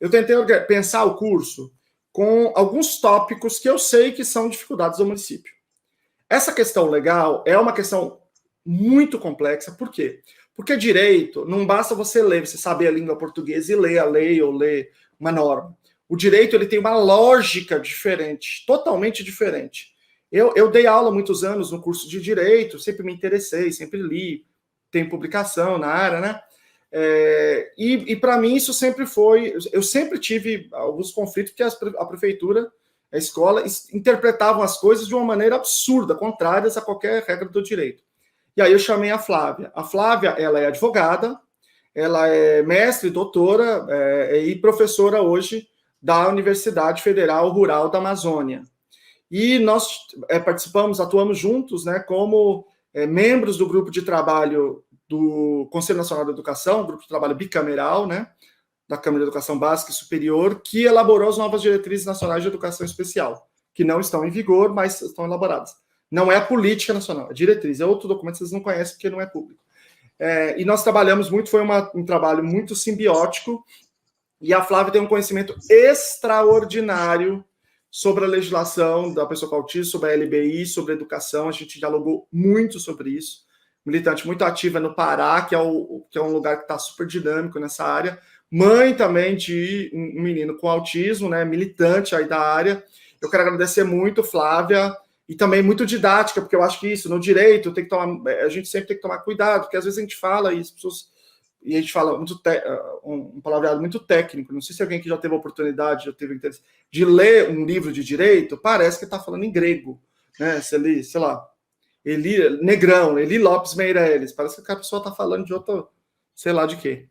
eu tentei pensar o curso com alguns tópicos que eu sei que são dificuldades do município. Essa questão legal é uma questão muito complexa. Por quê? Porque direito não basta você ler, você saber a língua portuguesa e ler a lei ou ler uma norma. O direito ele tem uma lógica diferente, totalmente diferente. Eu dei aula há muitos anos no curso de direito, sempre me interessei, sempre li, tem publicação na área, né? E para mim isso sempre foi. Eu sempre tive alguns conflitos porque a prefeitura, a escola, interpretavam as coisas de uma maneira absurda, contrárias a qualquer regra do direito. E aí eu chamei a Flávia. A Flávia, ela é advogada, ela é mestre, doutora e professora hoje da Universidade Federal Rural da Amazônia. E nós atuamos juntos, né, como membros do grupo de trabalho do Conselho Nacional da Educação, grupo de trabalho bicameral, né, da Câmara de Educação Básica e Superior, que elaborou as novas diretrizes nacionais de educação especial, que não estão em vigor, mas estão elaboradas. Não é a política nacional, a diretriz, é outro documento que vocês não conhecem porque não é público. E nós trabalhamos muito, foi um trabalho muito simbiótico, e a Flávia tem um conhecimento extraordinário sobre a legislação da pessoa com autismo, sobre a LBI, sobre a educação. A gente dialogou muito sobre isso. Militante muito ativa no Pará, que é um lugar que está super dinâmico nessa área. Mãe também de um menino com autismo, né? Militante aí da área. Eu quero agradecer muito, Flávia, e também muito didática, porque eu acho que isso, no direito, a gente sempre tem que tomar cuidado, porque às vezes a gente fala e as pessoas. E a gente fala um palavreado muito técnico. Não sei se alguém que já teve a oportunidade, já teve interesse de ler um livro de direito, parece que está falando em grego, né? Se ele, sei lá, Negrão, Eli Lopes Meireles, parece que a pessoa está falando de outro, sei lá de quê.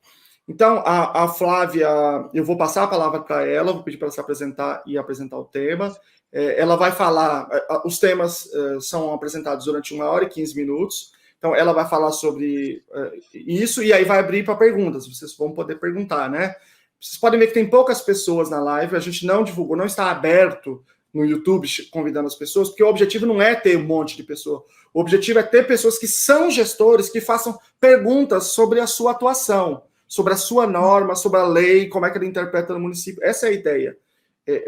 Então, a Flávia, eu vou passar a palavra para ela, vou pedir para ela se apresentar e apresentar o tema. Ela vai falar, os temas são apresentados durante 1h15 minutos. Então, ela vai falar sobre isso e aí vai abrir para perguntas. Vocês vão poder perguntar, né? Vocês podem ver que tem poucas pessoas na live, a gente não divulgou, não está aberto no YouTube convidando as pessoas, porque o objetivo não é ter um monte de pessoas. O objetivo é ter pessoas que são gestores, que façam perguntas sobre a sua atuação, sobre a sua norma, sobre a lei, como é que ele interpreta no município. Essa é a ideia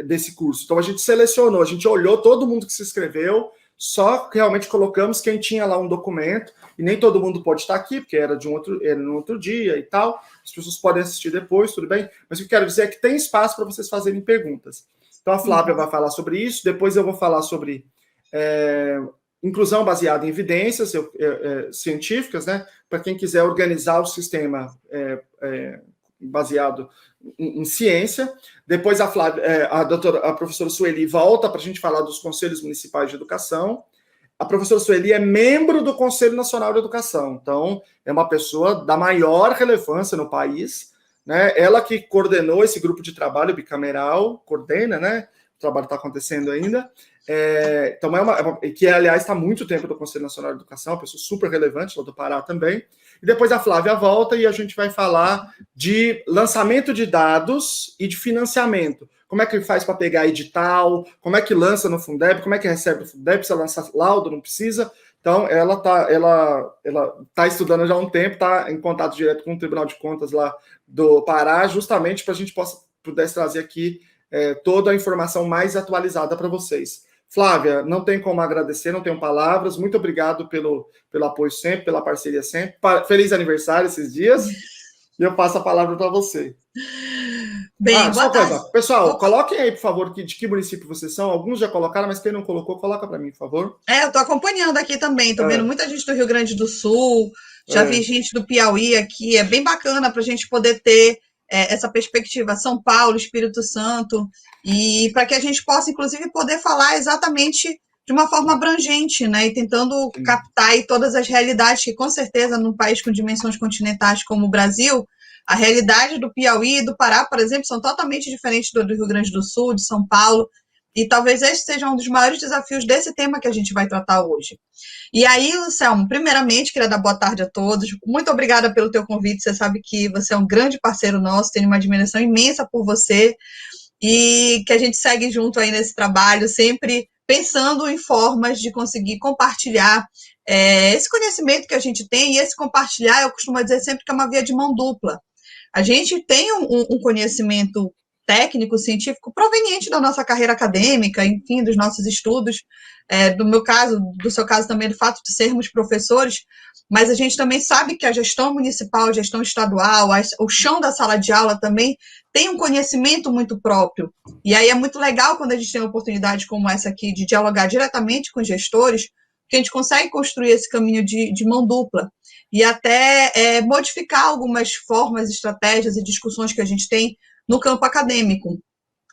desse curso. Então, a gente selecionou, a gente olhou todo mundo que se inscreveu, só realmente colocamos quem tinha lá um documento, e nem todo mundo pode estar aqui, porque era no outro dia e tal. As pessoas podem assistir depois, tudo bem? Mas o que eu quero dizer é que tem espaço para vocês fazerem perguntas. Então, a Flávia vai falar sobre isso, depois eu vou falar sobre inclusão baseada em evidências científicas, né? Para quem quiser organizar o sistema baseado em ciência. Depois a professora Sueli volta para a gente falar dos conselhos municipais de educação. A professora Sueli é membro do Conselho Nacional de Educação, então é uma pessoa da maior relevância no país, né? Ela que coordenou esse grupo de trabalho bicameral, coordena, né? O trabalho está acontecendo ainda. Então, que, aliás, está há muito tempo no Conselho Nacional de Educação, uma pessoa super relevante, lá do Pará também. E depois a Flávia volta e a gente vai falar de lançamento de dados e de financiamento. Como é que faz para pegar edital, como é que lança no Fundeb, como é que recebe no Fundeb, precisa lançar laudo, não precisa. Então, ela tá estudando já há um tempo, está em contato direto com o Tribunal de Contas lá do Pará, justamente para a gente pudesse trazer aqui toda a informação mais atualizada para vocês. Flávia, não tem como agradecer, não tenho palavras. Muito obrigado pelo apoio sempre, pela parceria sempre. Feliz aniversário esses dias. E eu passo a palavra para você. Bem, só uma coisa. Pessoal, coloquem aí, por favor, de que município vocês são. Alguns já colocaram, mas quem não colocou, coloca para mim, por favor. Eu estou acompanhando aqui também. Estou vendo muita gente do Rio Grande do Sul. Já vi gente do Piauí aqui. É bem bacana para a gente poder ter essa perspectiva. São Paulo, Espírito Santo. E para que a gente possa, inclusive, poder falar exatamente de uma forma abrangente, né? E tentando captar aí todas as realidades que, com certeza, num país com dimensões continentais como o Brasil, a realidade do Piauí e do Pará, por exemplo, são totalmente diferentes do Rio Grande do Sul, de São Paulo. E talvez esse seja um dos maiores desafios desse tema que a gente vai tratar hoje. E aí, Anselmo, primeiramente, queria dar boa tarde a todos. Muito obrigada pelo teu convite. Você sabe que você é um grande parceiro nosso, tenho uma admiração imensa por você e que a gente segue junto aí nesse trabalho, sempre pensando em formas de conseguir compartilhar esse conhecimento que a gente tem. E esse compartilhar, eu costumo dizer sempre que é uma via de mão dupla. A gente tem um conhecimento técnico, científico, proveniente da nossa carreira acadêmica, enfim, dos nossos estudos, do meu caso, do seu caso também, do fato de sermos professores, mas a gente também sabe que a gestão municipal, a gestão estadual, o chão da sala de aula também tem um conhecimento muito próprio. E aí é muito legal quando a gente tem uma oportunidade como essa aqui de dialogar diretamente com gestores, que a gente consegue construir esse caminho de mão dupla e até modificar algumas formas, estratégias e discussões que a gente tem no campo acadêmico.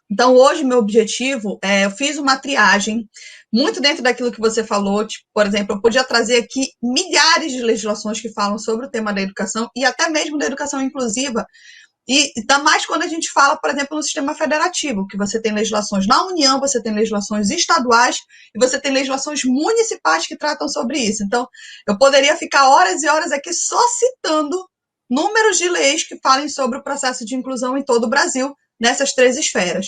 Então, hoje, meu objetivo eu fiz uma triagem, muito dentro daquilo que você falou, tipo, por exemplo, eu podia trazer aqui milhares de legislações que falam sobre o tema da educação e até mesmo da educação inclusiva, e ainda mais quando a gente fala, por exemplo, no sistema federativo, que você tem legislações na União, você tem legislações estaduais e você tem legislações municipais que tratam sobre isso. Então, eu poderia ficar horas e horas aqui só citando números de leis que falem sobre o processo de inclusão em todo o Brasil, nessas 3 esferas.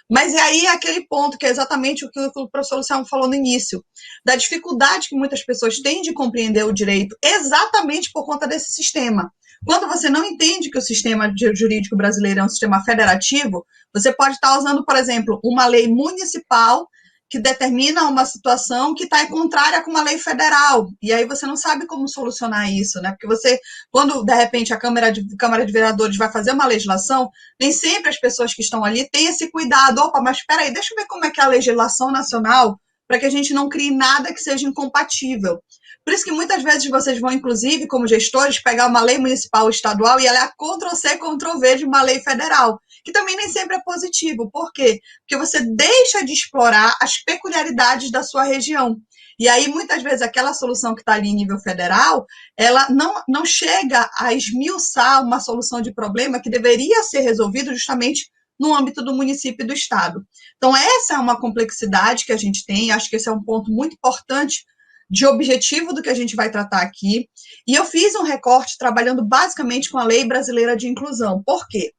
Mas aí é aquele ponto que é exatamente o que o professor Luciano falou no início, da dificuldade que muitas pessoas têm de compreender o direito exatamente por conta desse sistema. Quando você não entende que o sistema jurídico brasileiro é um sistema federativo, você pode estar usando, por exemplo, uma lei municipal que determina uma situação que está contrária com uma lei federal. E aí você não sabe como solucionar isso, né? Porque você, quando, de repente, a Câmara de Vereadores vai fazer uma legislação, nem sempre as pessoas que estão ali têm esse cuidado. Opa, mas espera aí, deixa eu ver como é que é a legislação nacional para que a gente não crie nada que seja incompatível. Por isso que muitas vezes vocês vão, inclusive, como gestores, pegar uma lei municipal ou estadual e ela é a Ctrl-C, Ctrl-V de uma lei federal, que também nem sempre é positivo. Por quê? Porque você deixa de explorar as peculiaridades da sua região. E aí, muitas vezes, aquela solução que está ali em nível federal, ela não chega a esmiuçar uma solução de problema que deveria ser resolvido justamente no âmbito do município e do estado. Então, essa é uma complexidade que a gente tem, acho que esse é um ponto muito importante de objetivo do que a gente vai tratar aqui, e eu fiz um recorte trabalhando basicamente com a Lei Brasileira de Inclusão. Por quê?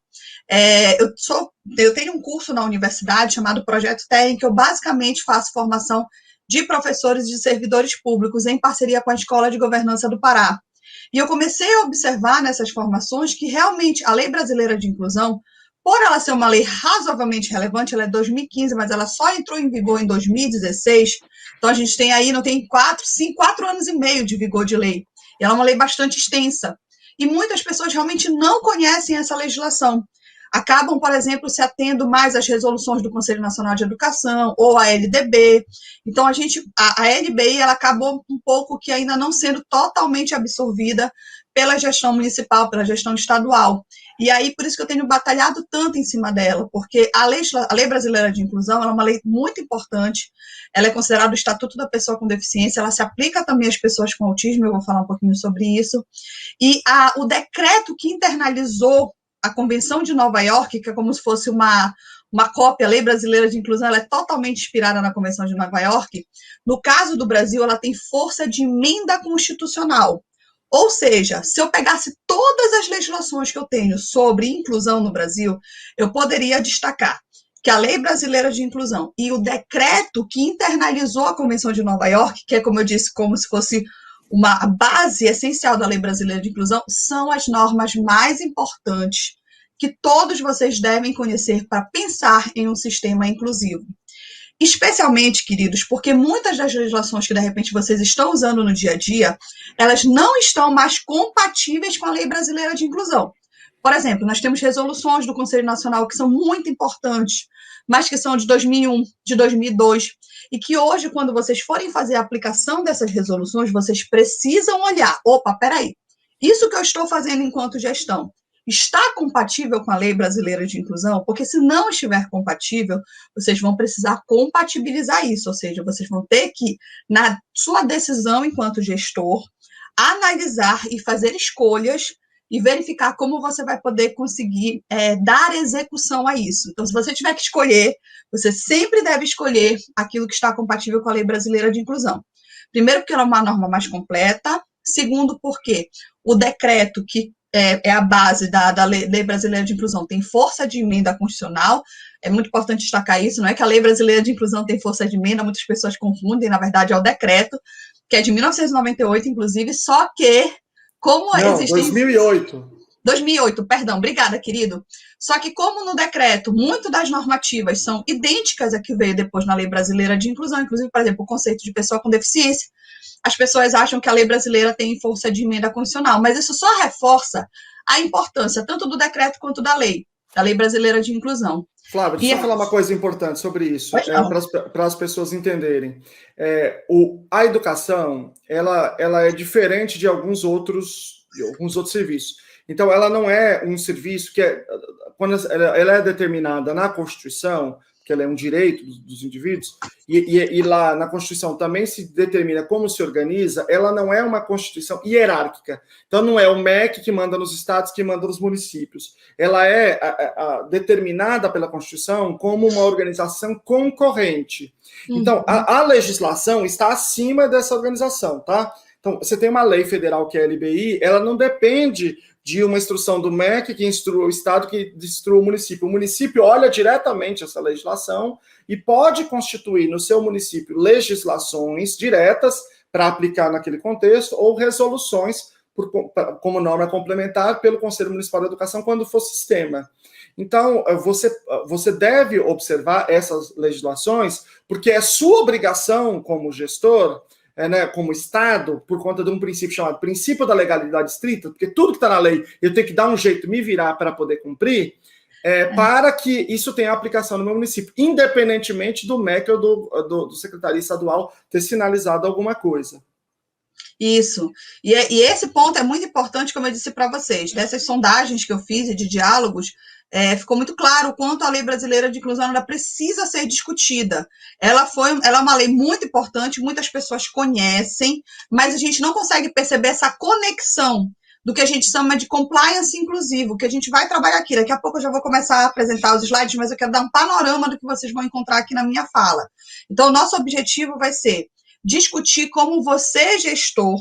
Eu tenho um curso na universidade chamado Projeto TER, em que eu basicamente faço formação de professores e de servidores públicos em parceria com a Escola de Governança do Pará. E eu comecei a observar nessas formações que realmente a Lei Brasileira de Inclusão, por ela ser uma lei razoavelmente relevante, ela é de 2015, mas ela só entrou em vigor em 2016, então a gente tem aí, não tem 4 anos e meio de vigor de lei. E ela é uma lei bastante extensa. E muitas pessoas realmente não conhecem essa legislação. Acabam, por exemplo, se atendo mais às resoluções do Conselho Nacional de Educação ou a LDB. Então, a LBI ela acabou um pouco que ainda não sendo totalmente absorvida pela gestão municipal, pela gestão estadual. E aí, por isso que eu tenho batalhado tanto em cima dela, porque a Lei Brasileira de Inclusão ela é uma lei muito importante, ela é considerada o Estatuto da Pessoa com Deficiência, ela se aplica também às pessoas com autismo, eu vou falar um pouquinho sobre isso, e o decreto que internalizou a Convenção de Nova York, que é como se fosse uma cópia, a Lei Brasileira de Inclusão, ela é totalmente inspirada na Convenção de Nova York, no caso do Brasil, ela tem força de emenda constitucional. Ou seja, se eu pegasse todas as legislações que eu tenho sobre inclusão no Brasil, eu poderia destacar que a Lei Brasileira de Inclusão e o decreto que internalizou a Convenção de Nova York, que é, como eu disse, como se fosse uma base essencial da Lei Brasileira de Inclusão, são as normas mais importantes que todos vocês devem conhecer para pensar em um sistema inclusivo. Especialmente, queridos, porque muitas das legislações que, de repente, vocês estão usando no dia a dia, elas não estão mais compatíveis com a Lei Brasileira de Inclusão. Por exemplo, nós temos resoluções do Conselho Nacional que são muito importantes, mas que são de 2001, de 2002, e que hoje, quando vocês forem fazer a aplicação dessas resoluções, vocês precisam olhar, opa, peraí, isso que eu estou fazendo enquanto gestão, está compatível com a Lei Brasileira de Inclusão? Porque se não estiver compatível, vocês vão precisar compatibilizar isso, ou seja, vocês vão ter que, na sua decisão enquanto gestor, analisar e fazer escolhas e verificar como você vai poder conseguir dar execução a isso. Então, se você tiver que escolher, você sempre deve escolher aquilo que está compatível com a Lei Brasileira de Inclusão. Primeiro, porque ela é uma norma mais completa. Segundo, porque o decreto que é a base da Lei Brasileira de Inclusão tem força de emenda constitucional. É muito importante destacar isso, não é que a Lei Brasileira de Inclusão tem força de emenda, muitas pessoas confundem, na verdade é o decreto, que é de 1998, inclusive, só que como não, existem... 2008. 2008, perdão, obrigada, querido. Só que como no decreto, muito das normativas são idênticas a que veio depois na Lei Brasileira de Inclusão, inclusive, por exemplo, o conceito de pessoa com deficiência, as pessoas acham que a lei brasileira tem força de emenda constitucional, mas isso só reforça a importância tanto do decreto quanto da lei brasileira de inclusão. Flávia, deixa eu falar uma coisa importante sobre isso, para as pessoas entenderem. A educação, ela é diferente de alguns outros serviços. Então, ela não é um serviço que quando ela é determinada na Constituição, que ela é um direito dos indivíduos, e lá na Constituição também se determina como se organiza, ela não é uma Constituição hierárquica. Então, não é o MEC que manda nos estados, que manda nos municípios. Ela é determinada pela Constituição como uma organização concorrente. Então, a legislação está acima dessa organização, tá? Então, você tem uma lei federal que é a LBI, ela não depende de uma instrução do MEC que instrua o Estado, que instrua o município. O município olha diretamente essa legislação e pode constituir no seu município legislações diretas para aplicar naquele contexto ou resoluções como norma complementar pelo Conselho Municipal de Educação quando for sistema. Então, você deve observar essas legislações, porque é sua obrigação como gestor, como Estado, por conta de um princípio chamado princípio da legalidade estrita, porque tudo que está na lei eu tenho que dar um jeito, me virar para poder cumprir, para que isso tenha aplicação no meu município, independentemente do MEC ou do Secretaria Estadual ter sinalizado alguma coisa. Isso. E esse ponto é muito importante, como eu disse para vocês. Dessas sondagens que eu fiz e de diálogos, ficou muito claro o quanto a Lei Brasileira de Inclusão ainda precisa ser discutida. Ela é uma lei muito importante, muitas pessoas conhecem, mas a gente não consegue perceber essa conexão do que a gente chama de compliance inclusivo, que a gente vai trabalhar aqui. Daqui a pouco eu já vou começar a apresentar os slides, mas eu quero dar um panorama do que vocês vão encontrar aqui na minha fala. Então, o nosso objetivo vai ser discutir como você, gestor,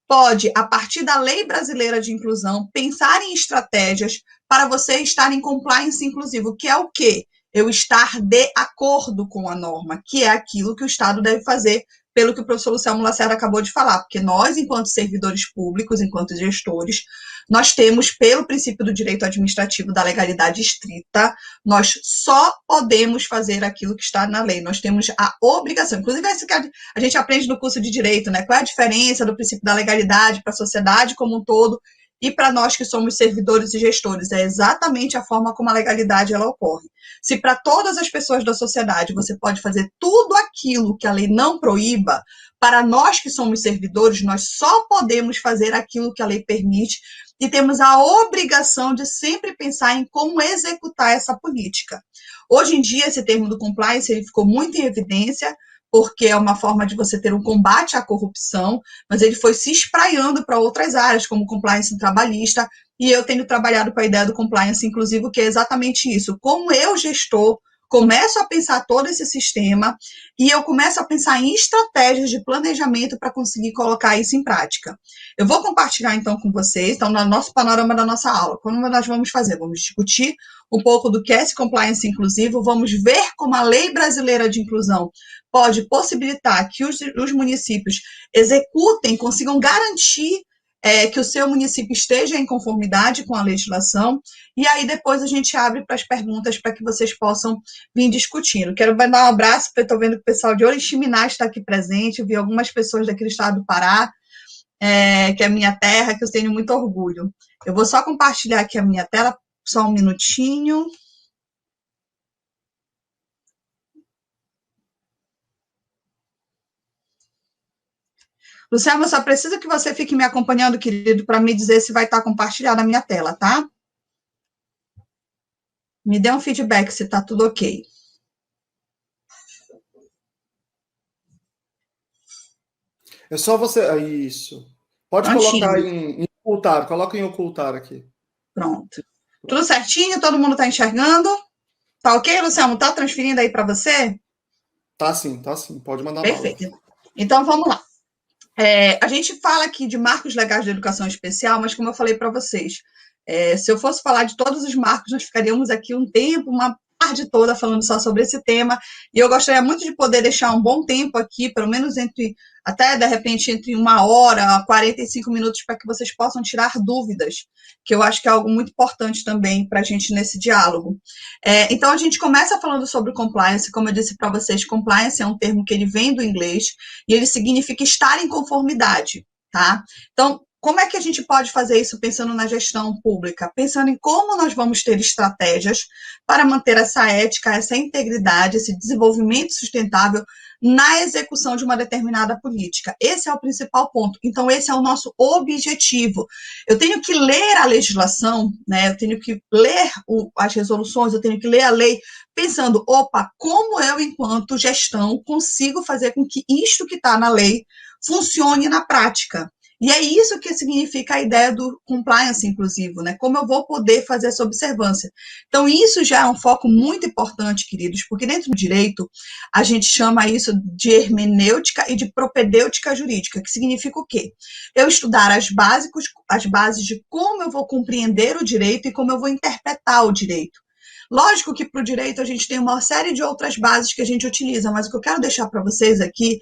pode, a partir da Lei Brasileira de Inclusão, pensar em estratégias para você estar em compliance inclusivo, que é o quê? Eu estar de acordo com a norma, que é aquilo que o Estado deve fazer, pelo que o professor Luciano Lacerda acabou de falar, porque nós, enquanto servidores públicos, enquanto gestores, nós temos, pelo princípio do direito administrativo da legalidade estrita, nós só podemos fazer aquilo que está na lei, nós temos a obrigação, inclusive é isso que a gente aprende no curso de direito, né? Qual é a diferença do princípio da legalidade para a sociedade como um todo e para nós que somos servidores e gestores? É exatamente a forma como a legalidade ela ocorre. Se para todas as pessoas da sociedade você pode fazer tudo aquilo que a lei não proíba, para nós que somos servidores, nós só podemos fazer aquilo que a lei permite e temos a obrigação de sempre pensar em como executar essa política. Hoje em dia, esse termo do compliance ele ficou muito em evidência, porque é uma forma de você ter um combate à corrupção, mas ele foi se espraiando para outras áreas, como compliance trabalhista, e eu tenho trabalhado com a ideia do compliance inclusivo, que é exatamente isso. Como eu, gestor, começo a pensar todo esse sistema e eu começo a pensar em estratégias de planejamento para conseguir colocar isso em prática. Eu vou compartilhar, então, com vocês, então, no nosso panorama da nossa aula, como nós vamos fazer? Vamos discutir um pouco do que é esse compliance inclusivo, vamos ver como a Lei Brasileira de Inclusão pode possibilitar que os municípios executem, consigam garantir que o seu município esteja em conformidade com a legislação, e aí depois a gente abre para as perguntas para que vocês possam vir discutindo. Quero mandar um abraço, porque eu estou vendo que o pessoal de Oriximiná está aqui presente, eu vi algumas pessoas daqui do estado do Pará, que é a minha terra, que eu tenho muito orgulho. Eu vou só compartilhar aqui a minha tela, só um minutinho. Luciano, eu só preciso que você fique me acompanhando, querido, para me dizer se vai estar compartilhada a minha tela, tá? Me dê um feedback se está tudo ok. É só você... Isso. Pode colocar em ocultar. Coloca em ocultar aqui. Pronto. Tudo certinho? Todo mundo está enxergando? Tá ok, Luciano? Tá transferindo aí para você? Tá sim. Pode mandar Perfeito. Bala. Então, vamos lá. A gente fala aqui de marcos legais de educação especial, mas como eu falei para vocês, se eu fosse falar de todos os marcos, nós ficaríamos aqui um tempo, tarde toda falando só sobre esse tema, e eu gostaria muito de poder deixar um bom tempo aqui, pelo menos até de repente entre 1 hora a 45 minutos, para que vocês possam tirar dúvidas, que eu acho que é algo muito importante também para a gente nesse diálogo. Então, a gente começa falando sobre compliance. Como eu disse para vocês, compliance é um termo que ele vem do inglês, e ele significa estar em conformidade, tá? Então, como é que a gente pode fazer isso pensando na gestão pública? Pensando em como nós vamos ter estratégias para manter essa ética, essa integridade, esse desenvolvimento sustentável na execução de uma determinada política. Esse é o principal ponto. Então, esse é o nosso objetivo. Eu tenho que ler a legislação, né? Eu tenho que ler as resoluções, eu tenho que ler a lei, pensando, opa, como eu, enquanto gestão, consigo fazer com que isto que está na lei funcione na prática. E é isso que significa a ideia do compliance inclusivo, né? Como eu vou poder fazer essa observância. Então, isso já é um foco muito importante, queridos, porque dentro do direito, a gente chama isso de hermenêutica e de propedêutica jurídica, que significa o quê? Eu estudar as bases de como eu vou compreender o direito e como eu vou interpretar o direito. Lógico que para o direito a gente tem uma série de outras bases que a gente utiliza, mas o que eu quero deixar para vocês aqui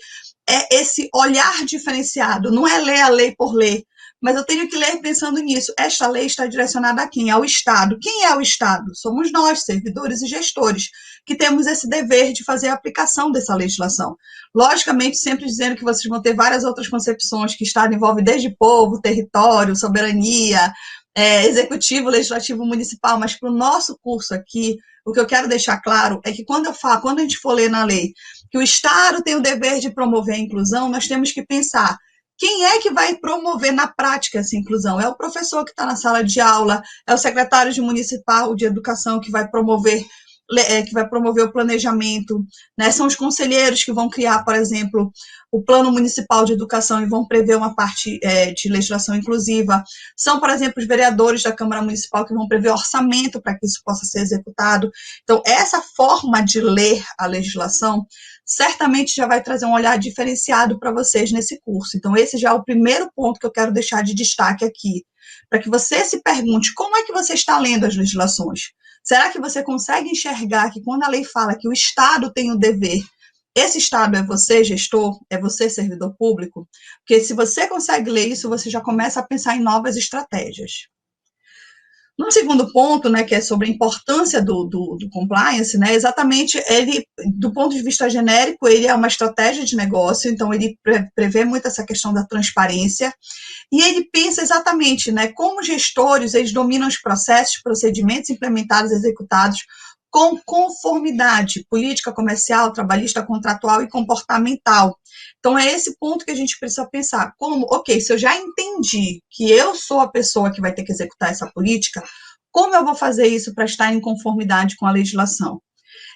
é esse olhar diferenciado, não é ler a lei por ler, mas eu tenho que ler pensando nisso. Esta lei está direcionada a quem? Ao Estado. Quem é o Estado? Somos nós, servidores e gestores, que temos esse dever de fazer a aplicação dessa legislação. Logicamente, sempre dizendo que vocês vão ter várias outras concepções, que Estado envolve desde povo, território, soberania, executivo, legislativo, municipal, mas para o nosso curso aqui, o que eu quero deixar claro é que quando a gente for ler na lei que o Estado tem o dever de promover a inclusão, nós temos que pensar quem é que vai promover na prática essa inclusão? É o professor que está na sala de aula, é o secretário municipal de educação que vai promover o planejamento, né? São os conselheiros que vão criar, por exemplo, o plano municipal de educação e vão prever uma parte de legislação inclusiva. São, por exemplo, os vereadores da Câmara Municipal que vão prever orçamento para que isso possa ser executado. Então, essa forma de ler a legislação certamente já vai trazer um olhar diferenciado para vocês nesse curso. Então, esse já é o primeiro ponto que eu quero deixar de destaque aqui, para que você se pergunte como é que você está lendo as legislações. Será que você consegue enxergar que quando a lei fala que o Estado tem o dever, esse Estado é você, gestor, é você, servidor público? Porque se você consegue ler isso, você já começa a pensar em novas estratégias. No segundo ponto, né, que é sobre a importância do compliance, né, exatamente ele, do ponto de vista genérico, ele é uma estratégia de negócio, então ele prevê muito essa questão da transparência, e ele pensa exatamente, né, como gestores, eles dominam os processos, procedimentos implementados, executados com conformidade política, comercial, trabalhista, contratual e comportamental. Então, é esse ponto que a gente precisa pensar. Como, ok, se eu já entendi que eu sou a pessoa que vai ter que executar essa política, como eu vou fazer isso para estar em conformidade com a legislação?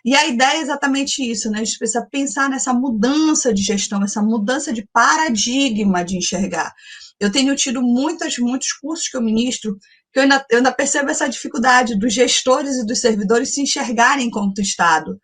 E a ideia é exatamente isso, né? A gente precisa pensar nessa mudança de gestão, essa mudança de paradigma de enxergar. Eu tenho tido muitos cursos que eu ministro, que eu ainda percebo essa dificuldade dos gestores e dos servidores se enxergarem enquanto Estado.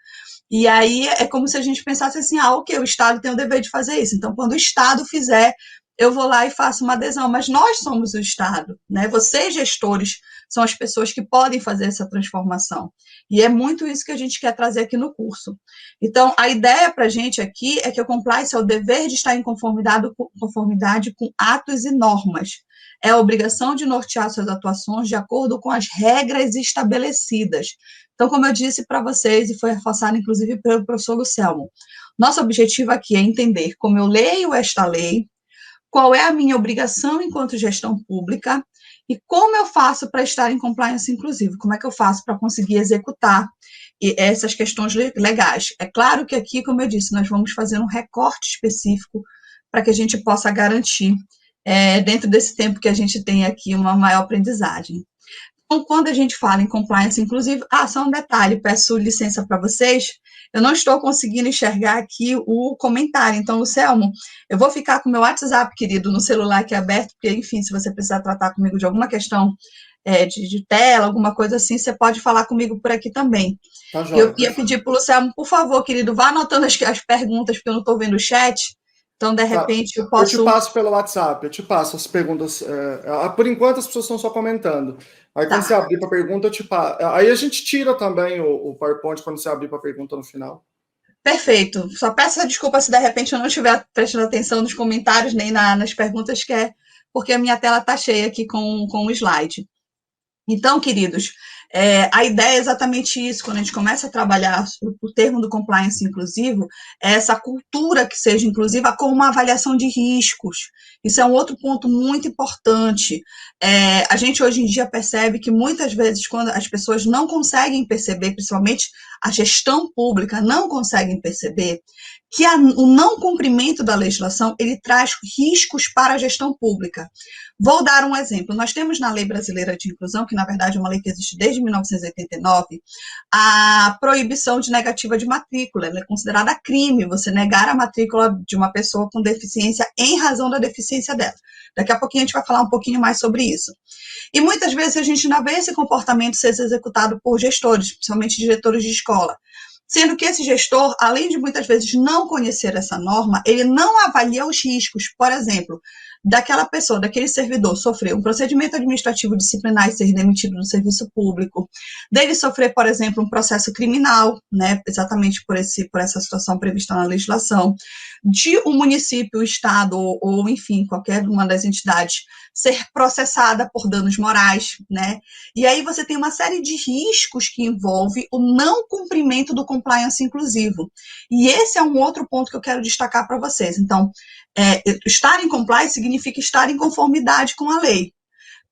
E aí é como se a gente pensasse assim, ok, o Estado tem o dever de fazer isso, então quando o Estado fizer, eu vou lá e faço uma adesão, mas nós somos o Estado, né? Vocês, gestores, são as pessoas que podem fazer essa transformação. E é muito isso que a gente quer trazer aqui no curso. Então, a ideia para a gente aqui é que o compliance é o dever de estar em conformidade com atos e normas. É a obrigação de nortear suas atuações de acordo com as regras estabelecidas. Então, como eu disse para vocês, e foi reforçado inclusive pelo professor Lucelmo, nosso objetivo aqui é entender como eu leio esta lei, qual é a minha obrigação enquanto gestão pública e como eu faço para estar em compliance inclusive, como é que eu faço para conseguir executar essas questões legais. É claro que aqui, como eu disse, nós vamos fazer um recorte específico para que a gente possa garantir, dentro desse tempo que a gente tem aqui, uma maior aprendizagem. Então, quando a gente fala em compliance inclusive, só um detalhe, peço licença para vocês, eu não estou conseguindo enxergar aqui o comentário. Então, Lucelmo, eu vou ficar com o meu WhatsApp, querido, no celular aqui aberto, porque, enfim, se você precisar tratar comigo de alguma questão de tela, alguma coisa assim, você pode falar comigo por aqui também. Tá, eu ia pedir para o Lucelmo, por favor, querido, vá anotando as perguntas, porque eu não estou vendo o chat, Então, de Tá. repente, eu Eu te posso... passo pelo WhatsApp, eu te passo as perguntas. Por enquanto, as pessoas estão só comentando. Aí, quando Tá, você abrir para pergunta, eu te passo. Aí a gente tira também o PowerPoint quando você abrir para pergunta no final. perfeito. Só peço desculpa se de repente eu não estiver prestando atenção nos comentários nem nas perguntas, que é porque a minha tela está cheia aqui com o slide. Então, queridos, a ideia é exatamente isso, quando a gente começa a trabalhar o termo do compliance inclusivo, é essa cultura que seja inclusiva com uma avaliação de riscos. Isso é um outro ponto muito importante. A gente hoje em dia percebe que muitas vezes, quando as pessoas não conseguem perceber, principalmente a gestão pública não conseguem perceber, que o não cumprimento da legislação, ele traz riscos para a gestão pública. Vou dar um exemplo. Nós temos na Lei Brasileira de Inclusão, que na verdade é uma lei que existe desde 1989, a proibição de negativa de matrícula. Ela é considerada crime você negar a matrícula de uma pessoa com deficiência em razão da deficiência dela. Daqui a pouquinho a gente vai falar um pouquinho mais sobre isso. E muitas vezes a gente ainda vê esse comportamento ser executado por gestores, principalmente diretores de escola. Sendo que esse gestor, além de muitas vezes não conhecer essa norma, ele não avalia os riscos. Por exemplo, daquela pessoa, daquele servidor sofrer um procedimento administrativo disciplinar e ser demitido do serviço público, dele sofrer, por exemplo, um processo criminal, né, exatamente por essa situação prevista na legislação, de um município, estado ou enfim, qualquer uma das entidades ser processada por danos morais, né? E aí você tem uma série de riscos que envolve o não cumprimento do compliance inclusivo. E esse é um outro ponto que eu quero destacar para vocês. Então, estar em compliance significa estar em conformidade com a lei.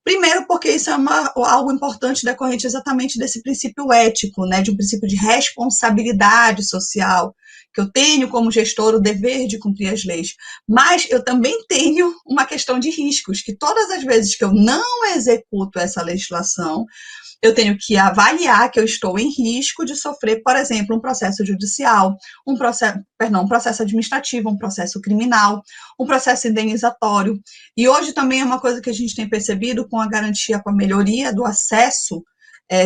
Primeiro, porque isso é algo importante decorrente exatamente desse princípio ético, né, de um princípio de responsabilidade social, que eu tenho como gestor o dever de cumprir as leis. Mas eu também tenho uma questão de riscos, que todas as vezes que eu não executo essa legislação, eu tenho que avaliar que eu estou em risco de sofrer, por exemplo, um processo judicial, um processo administrativo, um processo criminal, um processo indenizatório. E hoje também é uma coisa que a gente tem percebido com a garantia, com a melhoria do acesso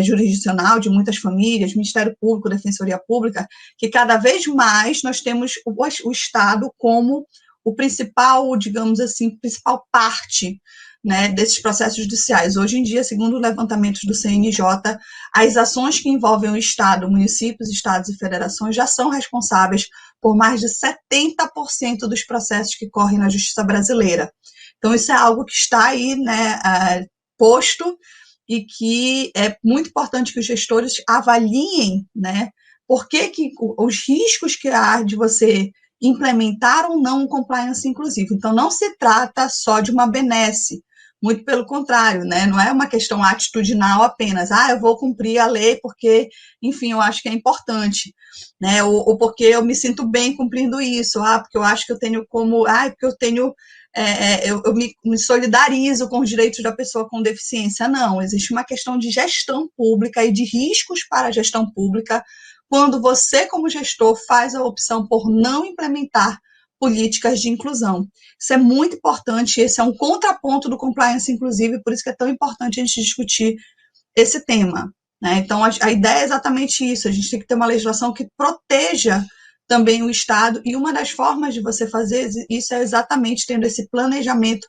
jurisdicional de muitas famílias, Ministério Público, Defensoria Pública, que cada vez mais nós temos o Estado como o principal, digamos assim, principal parte, né, desses processos judiciais. Hoje em dia, segundo levantamentos do CNJ, as ações que envolvem o Estado, municípios, estados e federações já são responsáveis por mais de 70% dos processos que correm na justiça brasileira. Então, isso é algo que está aí, né, posto, e que é muito importante que os gestores avaliem, né, por que os riscos que há de você implementar ou não um compliance inclusivo. Então, não se trata só de uma benesse, muito pelo contrário, né? Não é uma questão atitudinal apenas, eu vou cumprir a lei porque, enfim, eu acho que é importante, né? Ou porque eu me sinto bem cumprindo isso, porque eu acho que eu tenho como, porque eu tenho, eu me solidarizo com os direitos da pessoa com deficiência. Não, existe uma questão de gestão pública e de riscos para a gestão pública quando você, como gestor, faz a opção por não implementar políticas de inclusão. Isso é muito importante, esse é um contraponto do compliance inclusive, por isso que é tão importante a gente discutir esse tema, né? Então, a ideia é exatamente isso, a gente tem que ter uma legislação que proteja também o Estado, e uma das formas de você fazer isso é exatamente tendo esse planejamento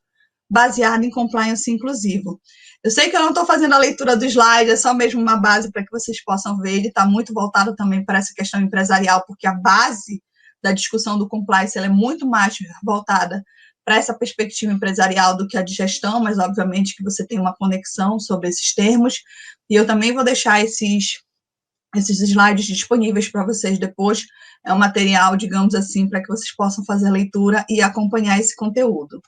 baseado em compliance inclusivo. Eu sei que eu não estou fazendo a leitura do slide, é só mesmo uma base para que vocês possam ver, ele está muito voltado também para essa questão empresarial, porque a base da discussão do compliance ela é muito mais voltada para essa perspectiva empresarial do que a de gestão, mas obviamente que você tem uma conexão sobre esses termos, e eu também vou deixar esses slides disponíveis para vocês depois, é um material, digamos assim, para que vocês possam fazer a leitura e acompanhar esse conteúdo.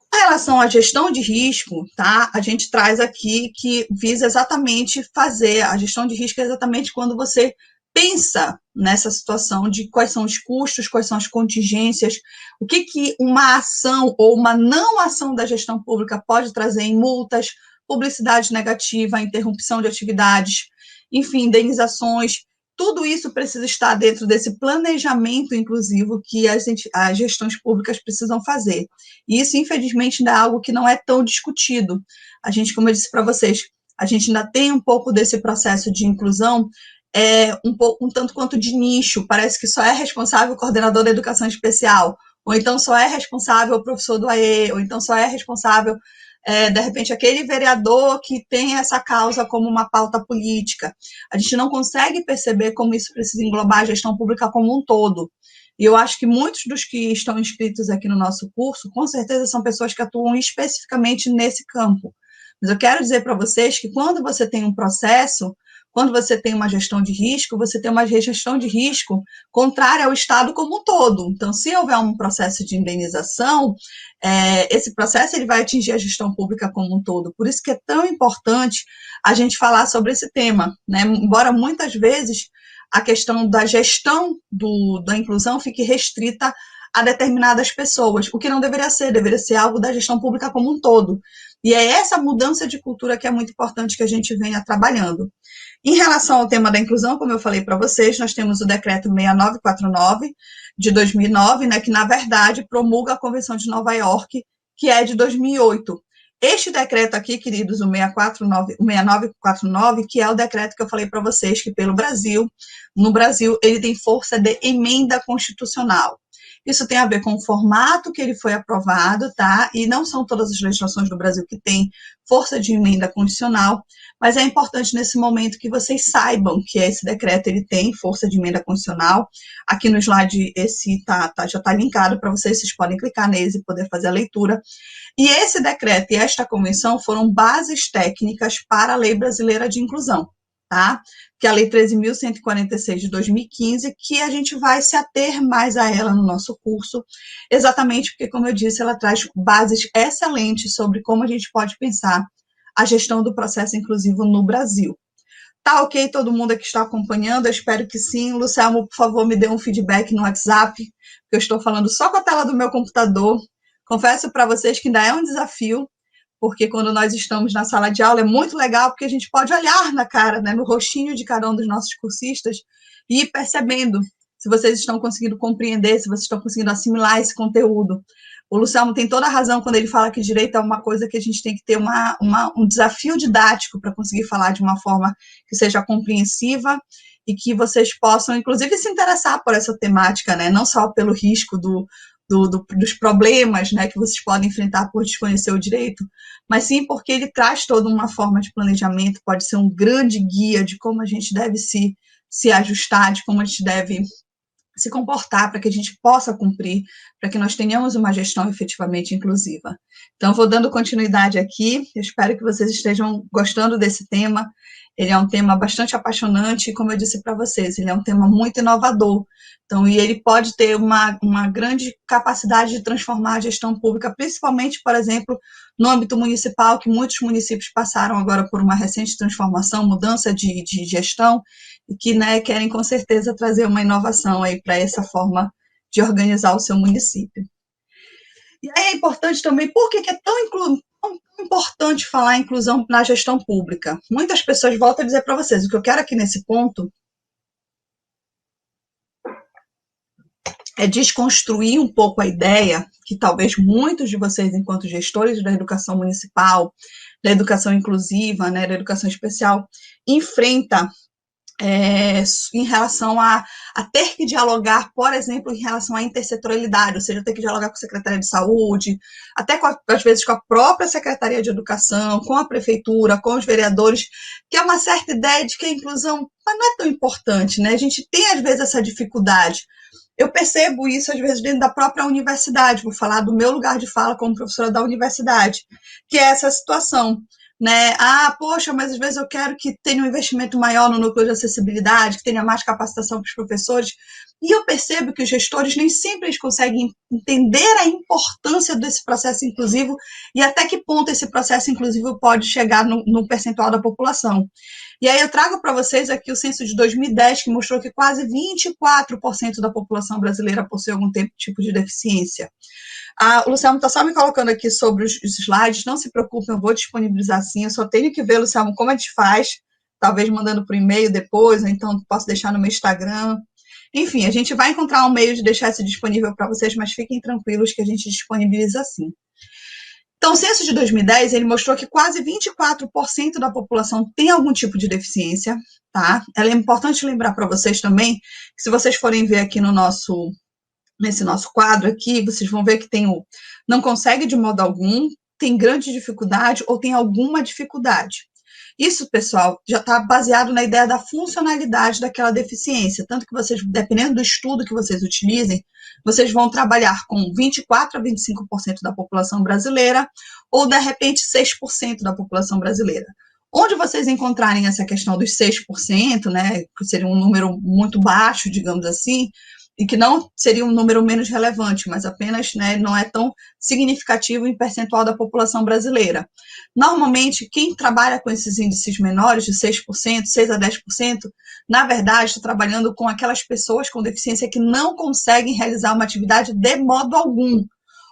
Com relação à gestão de risco, tá? A gente traz aqui que visa exatamente fazer a gestão de risco exatamente quando você pensa nessa situação de quais são os custos, quais são as contingências, o que uma ação ou uma não ação da gestão pública pode trazer em multas, publicidade negativa, interrupção de atividades, enfim, indenizações. Tudo isso precisa estar dentro desse planejamento inclusivo que as gestões públicas precisam fazer. E isso, infelizmente, ainda é algo que não é tão discutido. A gente, como eu disse para vocês, a gente ainda tem um pouco desse processo de inclusão, um tanto quanto de nicho, parece que só é responsável o coordenador da educação especial, ou então só é responsável o professor do AE, ou então só é responsável, de repente, aquele vereador que tem essa causa como uma pauta política. A gente não consegue perceber como isso precisa englobar a gestão pública como um todo. E eu acho que muitos dos que estão inscritos aqui no nosso curso, com certeza são pessoas que atuam especificamente nesse campo. Mas eu quero dizer para vocês que quando você tem um processo, quando você tem uma gestão de risco, você tem uma gestão de risco contrária ao Estado como um todo. Então, se houver um processo de indenização, esse processo ele vai atingir a gestão pública como um todo. Por isso que é tão importante a gente falar sobre esse tema, né? Embora muitas vezes a questão da gestão da inclusão fique restrita a determinadas pessoas, o que não deveria ser algo da gestão pública como um todo. E é essa mudança de cultura que é muito importante que a gente venha trabalhando. Em relação ao tema da inclusão, como eu falei para vocês, nós temos o decreto 6949 de 2009, né, que na verdade promulga a Convenção de Nova York, que é de 2008. Este decreto aqui, queridos, o 6949, que é o decreto que eu falei para vocês, que no Brasil, ele tem força de emenda constitucional. Isso tem a ver com o formato que ele foi aprovado, tá? E não são todas as legislações do Brasil que têm força de emenda constitucional, mas é importante nesse momento que vocês saibam que esse decreto ele tem força de emenda constitucional. Aqui no slide esse já está linkado para vocês podem clicar neles e poder fazer a leitura. E esse decreto e esta convenção foram bases técnicas para a Lei Brasileira de Inclusão, tá? Que é a Lei 13.146 de 2015, que a gente vai se ater mais a ela no nosso curso, exatamente porque, como eu disse, ela traz bases excelentes sobre como a gente pode pensar a gestão do processo inclusivo no Brasil. Tá ok todo mundo aqui está acompanhando? Eu espero que sim. Luciano, por favor, me dê um feedback no WhatsApp, porque eu estou falando só com a tela do meu computador. Confesso para vocês que ainda é um desafio, porque quando nós estamos na sala de aula é muito legal, porque a gente pode olhar na cara, né, no rostinho de cada um dos nossos cursistas e ir percebendo se vocês estão conseguindo compreender, se vocês estão conseguindo assimilar esse conteúdo. O Luciano tem toda a razão quando ele fala que direito é uma coisa que a gente tem que ter um desafio didático para conseguir falar de uma forma que seja compreensiva e que vocês possam, inclusive, se interessar por essa temática, né, não só pelo risco dos problemas, né, que vocês podem enfrentar por desconhecer o direito, mas sim porque ele traz toda uma forma de planejamento, pode ser um grande guia de como a gente deve se ajustar, de como a gente deve se comportar para que a gente possa cumprir, para que nós tenhamos uma gestão efetivamente inclusiva. Então, vou dando continuidade aqui, eu espero que vocês estejam gostando desse tema. Ele é um tema bastante apaixonante e, como eu disse para vocês, ele é um tema muito inovador. Então, e ele pode ter uma grande capacidade de transformar a gestão pública, principalmente, por exemplo, no âmbito municipal, que muitos municípios passaram agora por uma recente transformação, mudança de gestão, e que, né, querem com certeza trazer uma inovação aí para essa forma de organizar o seu município. E aí é importante também, por que é tão importante falar em inclusão na gestão pública? Muitas pessoas voltam a dizer para vocês, o que eu quero aqui nesse ponto é desconstruir um pouco a ideia que talvez muitos de vocês, enquanto gestores da educação municipal, da educação inclusiva, né, da educação especial, enfrenta em relação a ter que dialogar, por exemplo, em relação à intersetorialidade, ou seja, ter que dialogar com a Secretaria de Saúde, até às vezes com a própria Secretaria de Educação, com a Prefeitura, com os vereadores, que é uma certa ideia de que a inclusão não é tão importante, né? A gente tem, às vezes, essa dificuldade. Eu percebo isso, às vezes, dentro da própria universidade, vou falar do meu lugar de fala como professora da universidade, que é essa situação, né? Poxa, mas às vezes eu quero que tenha um investimento maior no núcleo de acessibilidade, que tenha mais capacitação para os professores, e eu percebo que os gestores nem sempre eles conseguem entender a importância desse processo inclusivo e até que ponto esse processo inclusivo pode chegar no percentual da população. E aí eu trago para vocês aqui o censo de 2010, que mostrou que quase 24% da população brasileira possui algum tipo de deficiência. O Luciano está só me colocando aqui sobre os slides, não se preocupem, eu vou disponibilizar sim, eu só tenho que ver, Luciano, como a gente faz, talvez mandando por e-mail depois, ou então posso deixar no meu Instagram. Enfim, a gente vai encontrar um meio de deixar isso disponível para vocês, mas fiquem tranquilos que a gente disponibiliza sim. Então, o censo de 2010, ele mostrou que quase 24% da população tem algum tipo de deficiência, tá? É importante lembrar para vocês também, que se vocês forem ver aqui no nosso nesse nosso quadro aqui, vocês vão ver que tem o não consegue de modo algum, tem grande dificuldade ou tem alguma dificuldade. Isso, pessoal, já está baseado na ideia da funcionalidade daquela deficiência, tanto que vocês, dependendo do estudo que vocês utilizem, vocês vão trabalhar com 24 a 25% da população brasileira ou, de repente, 6% da população brasileira. Onde vocês encontrarem essa questão dos 6%, né, que seria um número muito baixo, digamos assim, e que não seria um número menos relevante, mas apenas, né, não é tão significativo em percentual da população brasileira. Normalmente, quem trabalha com esses índices menores, de 6%, 6 a 10%, na verdade, está trabalhando com aquelas pessoas com deficiência que não conseguem realizar uma atividade de modo algum.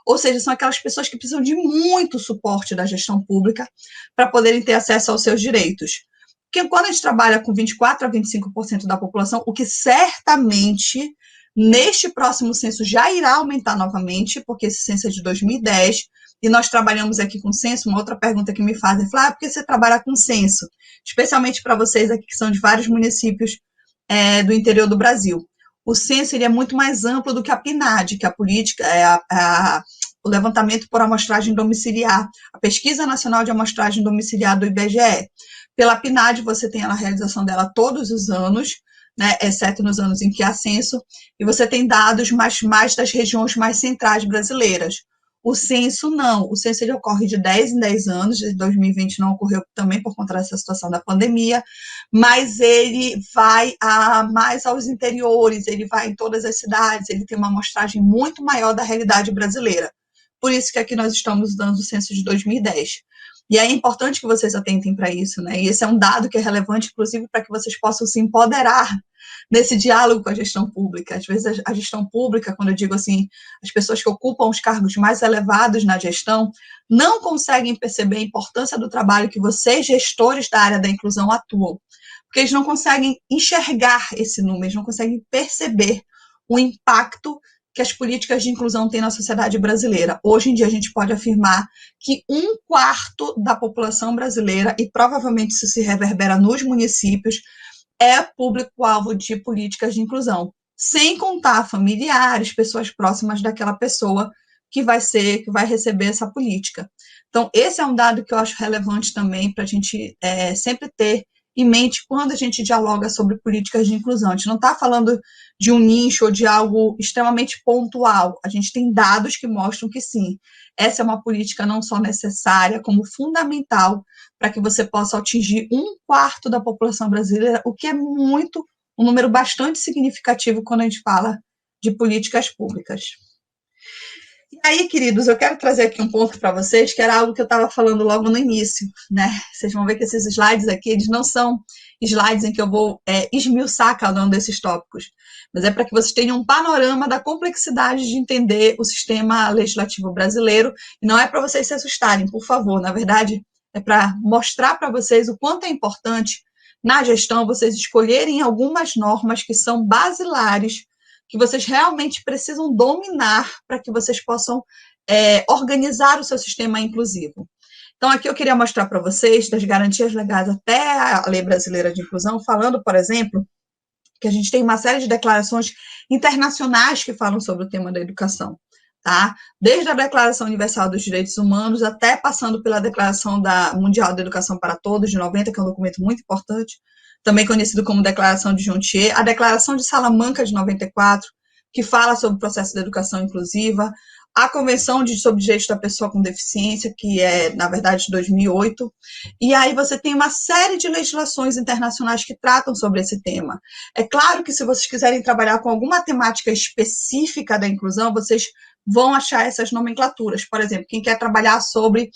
Ou seja, são aquelas pessoas que precisam de muito suporte da gestão pública para poderem ter acesso aos seus direitos. Porque quando a gente trabalha com 24 a 25% da população, o que certamente neste próximo censo já irá aumentar novamente, porque esse censo é de 2010, e nós trabalhamos aqui com censo. Uma outra pergunta que me fazem, por que você trabalha com censo? Especialmente para vocês aqui que são de vários municípios do interior do Brasil. O censo ele é muito mais amplo do que a PNAD, que é a política, o levantamento por amostragem domiciliar, a Pesquisa Nacional de Amostragem Domiciliar do IBGE. Pela PNAD, você tem a realização dela todos os anos, né, exceto nos anos em que há censo, e você tem dados mais das regiões mais centrais brasileiras. O censo não, o censo ele ocorre de 10 em 10 anos, de 2020 não ocorreu também por conta dessa situação da pandemia, mas ele vai mais aos interiores, ele vai em todas as cidades, ele tem uma amostragem muito maior da realidade brasileira. Por isso que aqui nós estamos dando o censo de 2010. E é importante que vocês atentem para isso, né? E esse é um dado que é relevante, inclusive, para que vocês possam se empoderar nesse diálogo com a gestão pública. Às vezes, a gestão pública, quando eu digo assim, as pessoas que ocupam os cargos mais elevados na gestão, não conseguem perceber a importância do trabalho que vocês, gestores da área da inclusão, atuam. Porque eles não conseguem enxergar esse número, eles não conseguem perceber o impacto que as políticas de inclusão têm na sociedade brasileira. Hoje em dia, a gente pode afirmar que 1/4 da população brasileira, e provavelmente isso se reverbera nos municípios, é público-alvo de políticas de inclusão, sem contar familiares, pessoas próximas daquela pessoa que vai receber essa política. Então, esse é um dado que eu acho relevante também para a gente sempre ter em mente quando a gente dialoga sobre políticas de inclusão. A gente não está falando de um nicho ou de algo extremamente pontual. A gente tem dados que mostram que sim, essa é uma política não só necessária, como fundamental para que você possa atingir 1/4 da população brasileira, o que é um número bastante significativo quando a gente fala de políticas públicas. E aí, queridos, eu quero trazer aqui um ponto para vocês, que era algo que eu estava falando logo no início, né? Vocês vão ver que esses slides aqui, eles não são slides em que eu vou esmiuçar cada um desses tópicos, mas é para que vocês tenham um panorama da complexidade de entender o sistema legislativo brasileiro, e não é para vocês se assustarem, por favor, na verdade, é para mostrar para vocês o quanto é importante, na gestão, vocês escolherem algumas normas que são basilares, que vocês realmente precisam dominar para que vocês possam organizar o seu sistema inclusivo. Então, aqui eu queria mostrar para vocês das garantias legais até a Lei Brasileira de Inclusão, falando, por exemplo, que a gente tem uma série de declarações internacionais que falam sobre o tema da educação, tá? Desde a Declaração Universal dos Direitos Humanos até passando pela Declaração Mundial da Educação para Todos, de 90, que é um documento muito importante, também conhecido como Declaração de Jontier, a Declaração de Salamanca, de 94, que fala sobre o processo da educação inclusiva, a Convenção sobre Direitos da Pessoa com Deficiência, que é, na verdade, de 2008, e aí você tem uma série de legislações internacionais que tratam sobre esse tema. É claro que se vocês quiserem trabalhar com alguma temática específica da inclusão, vocês vão achar essas nomenclaturas. Por exemplo, quem quer trabalhar sobre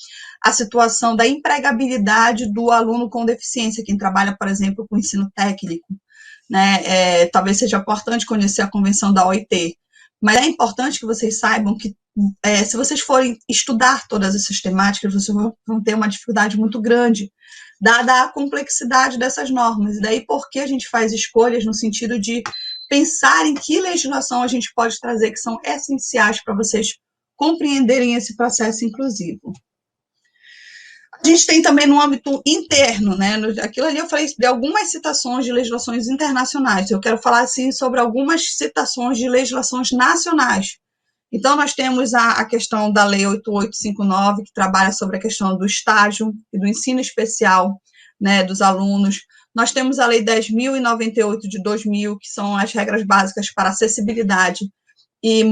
a situação da empregabilidade do aluno com deficiência, quem trabalha, por exemplo, com ensino técnico, né? Talvez seja importante conhecer a Convenção da OIT, mas é importante que vocês saibam que se vocês forem estudar todas essas temáticas, vocês vão ter uma dificuldade muito grande, dada a complexidade dessas normas. E daí por que a gente faz escolhas no sentido de pensar em que legislação a gente pode trazer que são essenciais para vocês compreenderem esse processo inclusivo. A gente tem também no âmbito interno, né? Aquilo ali eu falei de algumas citações de legislações internacionais. Eu quero falar, assim, sobre algumas citações de legislações nacionais. Então, nós temos a questão da Lei 8859, que trabalha sobre a questão do estágio e do ensino especial, né, dos alunos. Nós temos a Lei 10.098 de 2000, que são as regras básicas para acessibilidade e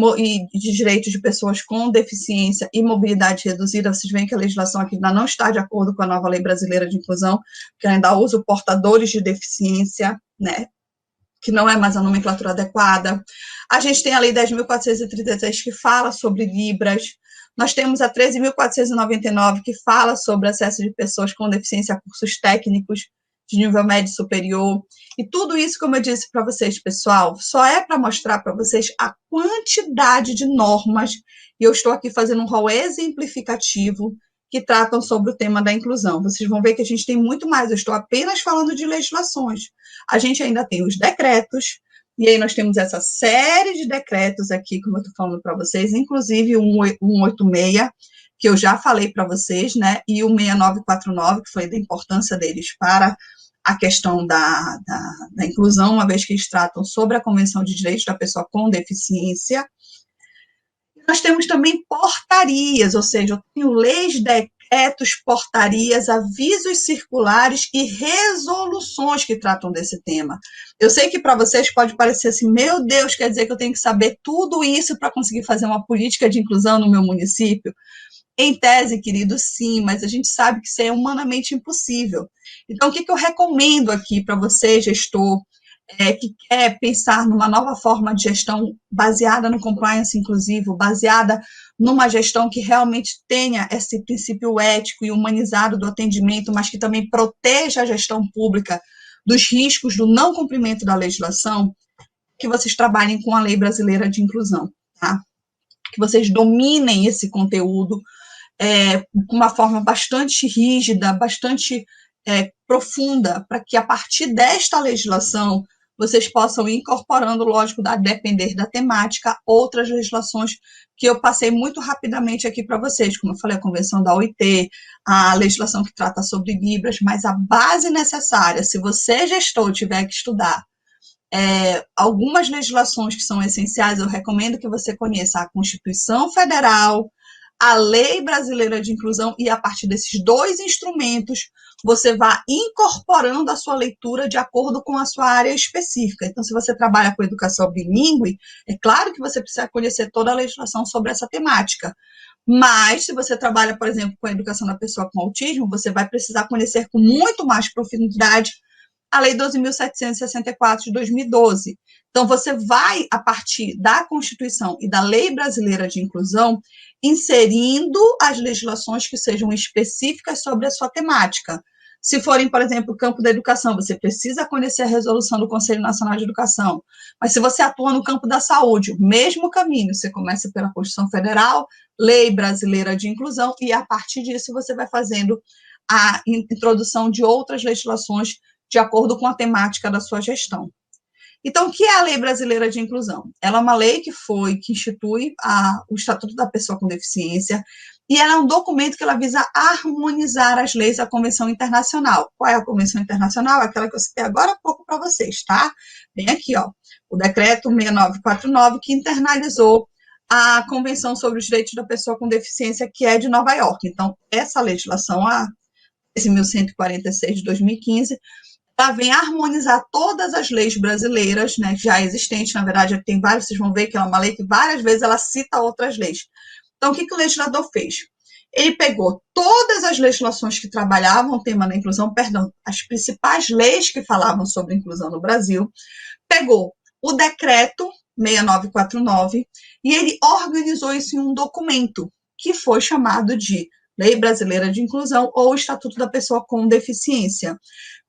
de direitos de pessoas com deficiência e mobilidade reduzida. Vocês veem que a legislação aqui ainda não está de acordo com a nova Lei Brasileira de Inclusão, que ainda usa o portadores de deficiência, né, que não é mais a nomenclatura adequada. A gente tem a Lei 10.433, que fala sobre Libras. Nós temos a 13.499, que fala sobre acesso de pessoas com deficiência a cursos técnicos de nível médio superior. E tudo isso, como eu disse para vocês, pessoal, só é para mostrar para vocês a quantidade de normas, e eu estou aqui fazendo um rol exemplificativo, que tratam sobre o tema da inclusão. Vocês vão ver que a gente tem muito mais, eu estou apenas falando de legislações. A gente ainda tem os decretos, e aí nós temos essa série de decretos aqui, como eu estou falando para vocês, inclusive o 186, que eu já falei para vocês, né, e o 6949, que foi da importância deles para a questão da inclusão, uma vez que eles tratam sobre a Convenção de Direitos da Pessoa com Deficiência. Nós temos também portarias, ou seja, eu tenho leis, decretos, portarias, avisos circulares e resoluções que tratam desse tema. Eu sei que para vocês pode parecer assim, meu Deus, quer dizer que eu tenho que saber tudo isso para conseguir fazer uma política de inclusão no meu município? Em tese, querido, sim, mas a gente sabe que isso é humanamente impossível. Então, o que eu recomendo aqui para você, gestor, que quer pensar numa nova forma de gestão baseada no compliance inclusivo, baseada numa gestão que realmente tenha esse princípio ético e humanizado do atendimento, mas que também proteja a gestão pública dos riscos do não cumprimento da legislação, que vocês trabalhem com a Lei Brasileira de Inclusão, tá? Que vocês dominem esse conteúdo com uma forma bastante rígida, bastante profunda, para que a partir desta legislação vocês possam ir incorporando, lógico, a depender da temática, outras legislações que eu passei muito rapidamente aqui para vocês, como eu falei, a Convenção da OIT, a legislação que trata sobre Libras, mas a base necessária, se você, gestor, tiver que estudar algumas legislações que são essenciais, eu recomendo que você conheça a Constituição Federal, a Lei Brasileira de Inclusão, e a partir desses dois instrumentos, você vai incorporando a sua leitura de acordo com a sua área específica. Então, se você trabalha com educação bilíngue, é claro que você precisa conhecer toda a legislação sobre essa temática. Mas, se você trabalha, por exemplo, com a educação da pessoa com autismo, você vai precisar conhecer com muito mais profundidade a Lei 12.764 de 2012. Então, você vai, a partir da Constituição e da Lei Brasileira de Inclusão, inserindo as legislações que sejam específicas sobre a sua temática. Se forem, por exemplo, o campo da educação, você precisa conhecer a resolução do Conselho Nacional de Educação. Mas se você atua no campo da saúde, o mesmo caminho, você começa pela Constituição Federal, Lei Brasileira de Inclusão, e a partir disso você vai fazendo a introdução de outras legislações de acordo com a temática da sua gestão. Então, o que é a Lei Brasileira de Inclusão? Ela é uma lei que institui o Estatuto da Pessoa com Deficiência, e ela é um documento que ela visa harmonizar as leis da Convenção Internacional. Qual é a Convenção Internacional? Aquela que eu citei agora há pouco para vocês, tá? Bem aqui, ó, o decreto 6949, que internalizou a Convenção sobre os Direitos da Pessoa com Deficiência, que é de Nova York. Então, essa legislação, a 13.146 de 2015, ela vem harmonizar todas as leis brasileiras, né, já existentes, na verdade, tem vários, vocês vão ver que ela é uma lei que várias vezes ela cita outras leis. Então, o que o legislador fez? Ele pegou todas as legislações que trabalhavam o tema da inclusão, as principais leis que falavam sobre inclusão no Brasil, pegou o decreto 6949 e ele organizou isso em um documento que foi chamado de Lei Brasileira de Inclusão ou Estatuto da Pessoa com Deficiência.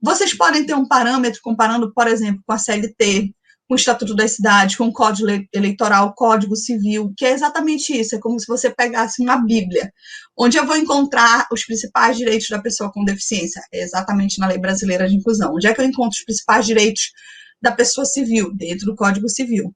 Vocês podem ter um parâmetro comparando, por exemplo, com a CLT, com o Estatuto das Cidades, com o Código Eleitoral, Código Civil, que é exatamente isso, é como se você pegasse uma Bíblia, onde eu vou encontrar os principais direitos da pessoa com deficiência, é exatamente na Lei Brasileira de Inclusão. Onde é que eu encontro os principais direitos da pessoa civil? Dentro do Código Civil.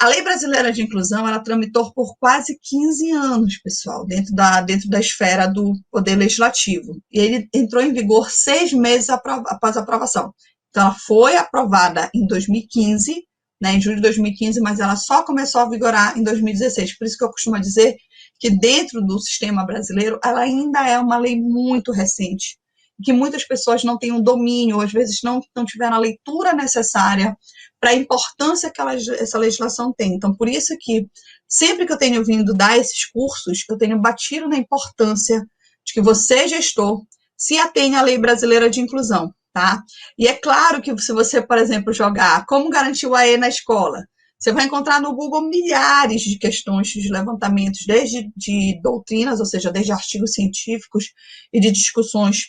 A Lei Brasileira de Inclusão, ela tramitou por quase 15 anos, pessoal, dentro da esfera do Poder Legislativo. E ele entrou em vigor 6 meses após a aprovação. Então, ela foi aprovada em 2015, né, em julho de 2015, mas ela só começou a vigorar em 2016. Por isso que eu costumo dizer que dentro do sistema brasileiro, ela ainda é uma lei muito recente, que muitas pessoas não têm um domínio, ou às vezes não tiveram a leitura necessária para a importância que essa legislação tem. Então, por isso que sempre que eu tenho vindo dar esses cursos, eu tenho batido na importância de que você, gestor, se atenha à Lei Brasileira de Inclusão, tá? E é claro que se você, por exemplo, jogar como garantir o AE na escola, você vai encontrar no Google milhares de questões, de levantamentos, desde de doutrinas, ou seja, desde artigos científicos e de discussões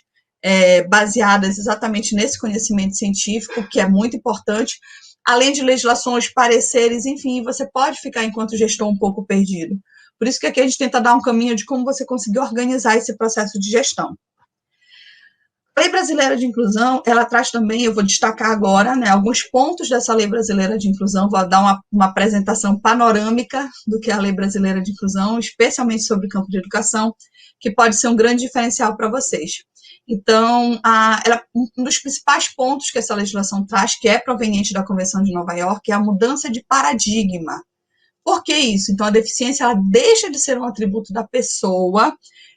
baseadas exatamente nesse conhecimento científico, que é muito importante, além de legislações, pareceres, enfim, você pode ficar, enquanto gestor, um pouco perdido. Por isso que aqui a gente tenta dar um caminho de como você conseguir organizar esse processo de gestão. A Lei Brasileira de Inclusão, ela traz também, eu vou destacar agora, né, alguns pontos dessa Lei Brasileira de Inclusão, vou dar uma apresentação panorâmica do que é a Lei Brasileira de Inclusão, especialmente sobre o campo de educação, que pode ser um grande diferencial para vocês. Então, um dos principais pontos que essa legislação traz, que é proveniente da Convenção de Nova York, é a mudança de paradigma. Por que isso? Então, a deficiência ela deixa de ser um atributo da pessoa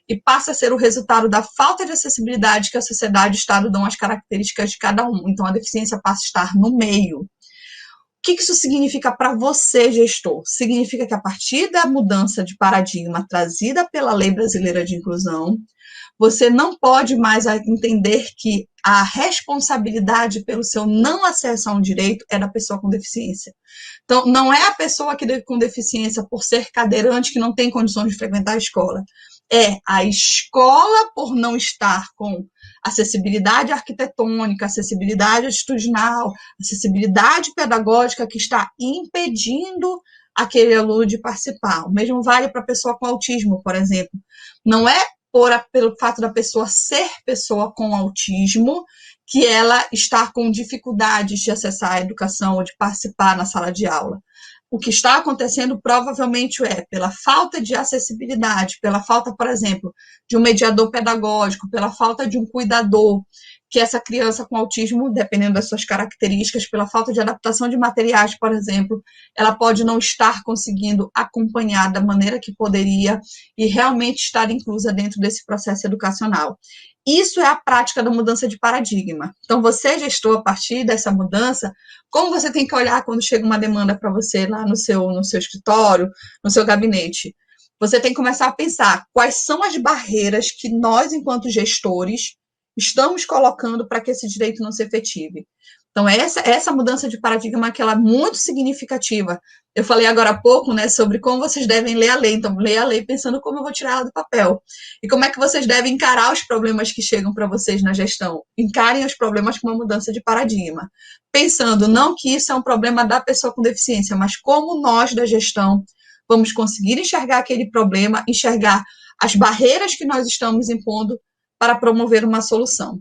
e passa a ser o resultado da falta de acessibilidade que a sociedade e o Estado dão às características de cada um. Então, a deficiência passa a estar no meio. O que isso significa para você, gestor? Significa que a partir da mudança de paradigma trazida pela Lei Brasileira de Inclusão, você não pode mais entender que a responsabilidade pelo seu não acesso a um direito é da pessoa com deficiência. Então, não é a pessoa com deficiência por ser cadeirante que não tem condições de frequentar a escola. É a escola por não estar com acessibilidade arquitetônica, acessibilidade atitudinal, acessibilidade pedagógica que está impedindo aquele aluno de participar. O mesmo vale para a pessoa com autismo, por exemplo. Não é pelo fato da pessoa ser pessoa com autismo que ela está com dificuldades de acessar a educação ou de participar na sala de aula. O que está acontecendo provavelmente é pela falta de acessibilidade, pela falta, por exemplo, de um mediador pedagógico, pela falta de um cuidador, que essa criança com autismo, dependendo das suas características, pela falta de adaptação de materiais, por exemplo, ela pode não estar conseguindo acompanhar da maneira que poderia e realmente estar inclusa dentro desse processo educacional. Isso é a prática da mudança de paradigma. Então, você, gestor, a partir dessa mudança, como você tem que olhar quando chega uma demanda para você lá no seu escritório, no seu gabinete? Você tem que começar a pensar quais são as barreiras que nós, enquanto gestores, estamos colocando para que esse direito não se efetive. Então, essa mudança de paradigma que ela é muito significativa. Eu falei agora há pouco, né, sobre como vocês devem ler a lei. Então, ler a lei pensando como eu vou tirar ela do papel. E como é que vocês devem encarar os problemas que chegam para vocês na gestão. Encarem os problemas com uma mudança de paradigma. Pensando não que isso é um problema da pessoa com deficiência, mas como nós da gestão vamos conseguir enxergar aquele problema, enxergar as barreiras que nós estamos impondo para promover uma solução.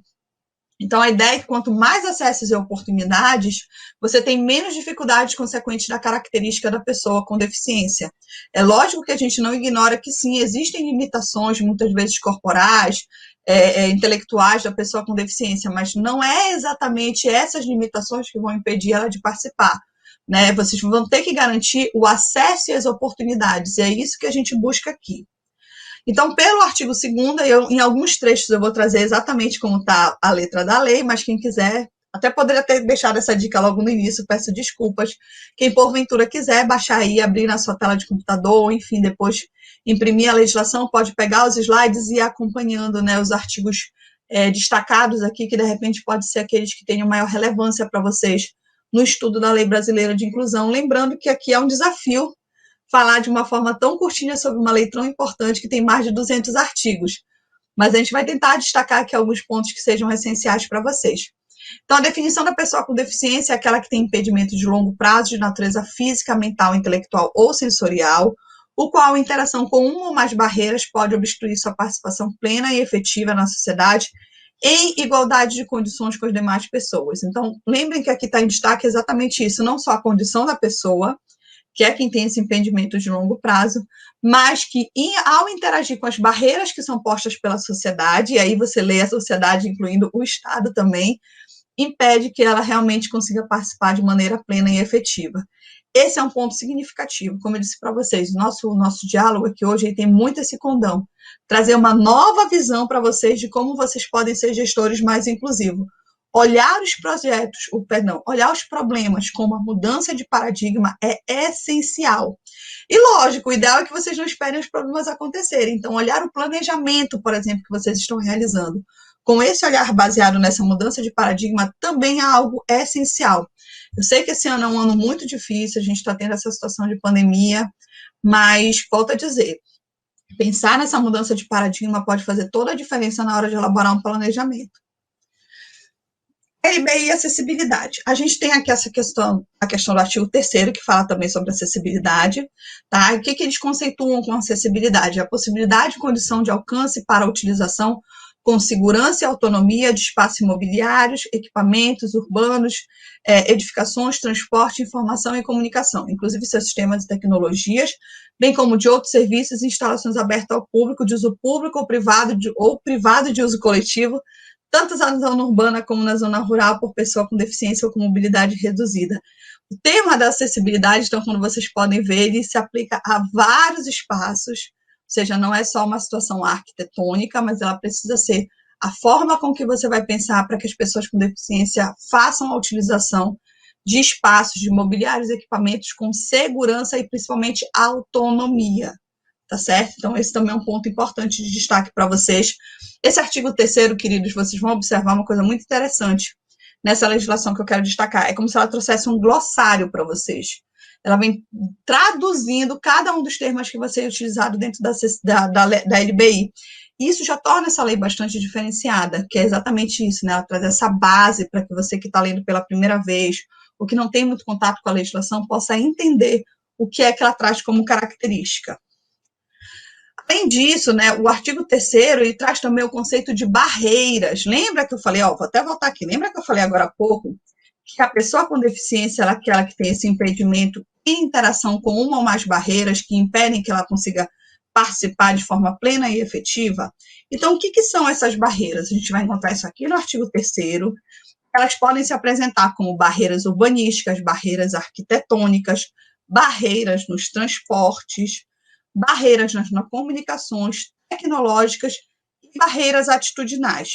Então, a ideia é que quanto mais acessos e oportunidades, você tem menos dificuldades consequentes da característica da pessoa com deficiência. É lógico que a gente não ignora que, sim, existem limitações, muitas vezes corporais, intelectuais da pessoa com deficiência, mas não é exatamente essas limitações que vão impedir ela de participar. Né? Vocês vão ter que garantir o acesso e as oportunidades, e é isso que a gente busca aqui. Então, pelo artigo 2º, em alguns trechos eu vou trazer exatamente como está a letra da lei, mas quem quiser, até poderia ter deixado essa dica logo no início, peço desculpas. Quem porventura quiser baixar aí, abrir na sua tela de computador, enfim, depois imprimir a legislação, pode pegar os slides e ir acompanhando, né, os artigos destacados aqui, que de repente pode ser aqueles que tenham maior relevância para vocês no estudo da Lei Brasileira de Inclusão. Lembrando que aqui é um desafio falar de uma forma tão curtinha sobre uma lei tão importante que tem mais de 200 artigos. Mas a gente vai tentar destacar aqui alguns pontos que sejam essenciais para vocês. Então, a definição da pessoa com deficiência é aquela que tem impedimento de longo prazo de natureza física, mental, intelectual ou sensorial, o qual a interação com uma ou mais barreiras pode obstruir sua participação plena e efetiva na sociedade em igualdade de condições com as demais pessoas. Então, lembrem que aqui está em destaque exatamente isso, não só a condição da pessoa, que é quem tem esse impedimento de longo prazo, mas que, ao interagir com as barreiras que são postas pela sociedade, e aí você lê a sociedade, incluindo o Estado também, impede que ela realmente consiga participar de maneira plena e efetiva. Esse é um ponto significativo. Como eu disse para vocês, nosso diálogo aqui hoje tem muito esse condão, trazer uma nova visão para vocês de como vocês podem ser gestores mais inclusivos. Olhar os projetos, olhar os problemas com uma mudança de paradigma é essencial. E lógico, o ideal é que vocês não esperem os problemas acontecerem. Então, olhar o planejamento, por exemplo, que vocês estão realizando, com esse olhar baseado nessa mudança de paradigma, também é algo essencial. Eu sei que esse ano é um ano muito difícil, a gente está tendo essa situação de pandemia, mas, volto a dizer, pensar nessa mudança de paradigma pode fazer toda a diferença na hora de elaborar um planejamento. LBI e acessibilidade. A gente tem aqui a questão do artigo 3º, que fala também sobre acessibilidade, tá? E o que eles conceituam com acessibilidade? A possibilidade e condição de alcance para a utilização com segurança e autonomia de espaços imobiliários, equipamentos urbanos, edificações, transporte, informação e comunicação, inclusive seus sistemas e tecnologias, bem como de outros serviços e instalações abertas ao público, de uso público ou privado de uso coletivo, tanto na zona urbana como na zona rural, por pessoa com deficiência ou com mobilidade reduzida. O tema da acessibilidade, então, como vocês podem ver, ele se aplica a vários espaços, ou seja, não é só uma situação arquitetônica, mas ela precisa ser a forma com que você vai pensar para que as pessoas com deficiência façam a utilização de espaços, de mobiliários, equipamentos com segurança e, principalmente, autonomia. Tá certo? Então, esse também é um ponto importante de destaque para vocês. Esse artigo 3º, queridos, vocês vão observar uma coisa muito interessante nessa legislação que eu quero destacar. É como se ela trouxesse um glossário para vocês. Ela vem traduzindo cada um dos termos que vai ser utilizado dentro da LBI. E isso já torna essa lei bastante diferenciada, que é exatamente isso, né? Ela traz essa base para que você que está lendo pela primeira vez, ou que não tem muito contato com a legislação, possa entender o que é que ela traz como característica. Além disso, né, o artigo 3º ele traz também o conceito de barreiras. Lembra que eu falei, vou até voltar aqui, lembra que eu falei agora há pouco que a pessoa com deficiência ela é aquela que tem esse impedimento e interação com uma ou mais barreiras que impedem que ela consiga participar de forma plena e efetiva? Então, o que são essas barreiras? A gente vai encontrar isso aqui no artigo 3º. Elas podem se apresentar como barreiras urbanísticas, barreiras arquitetônicas, barreiras nos transportes, barreiras nas comunicações tecnológicas e barreiras atitudinais.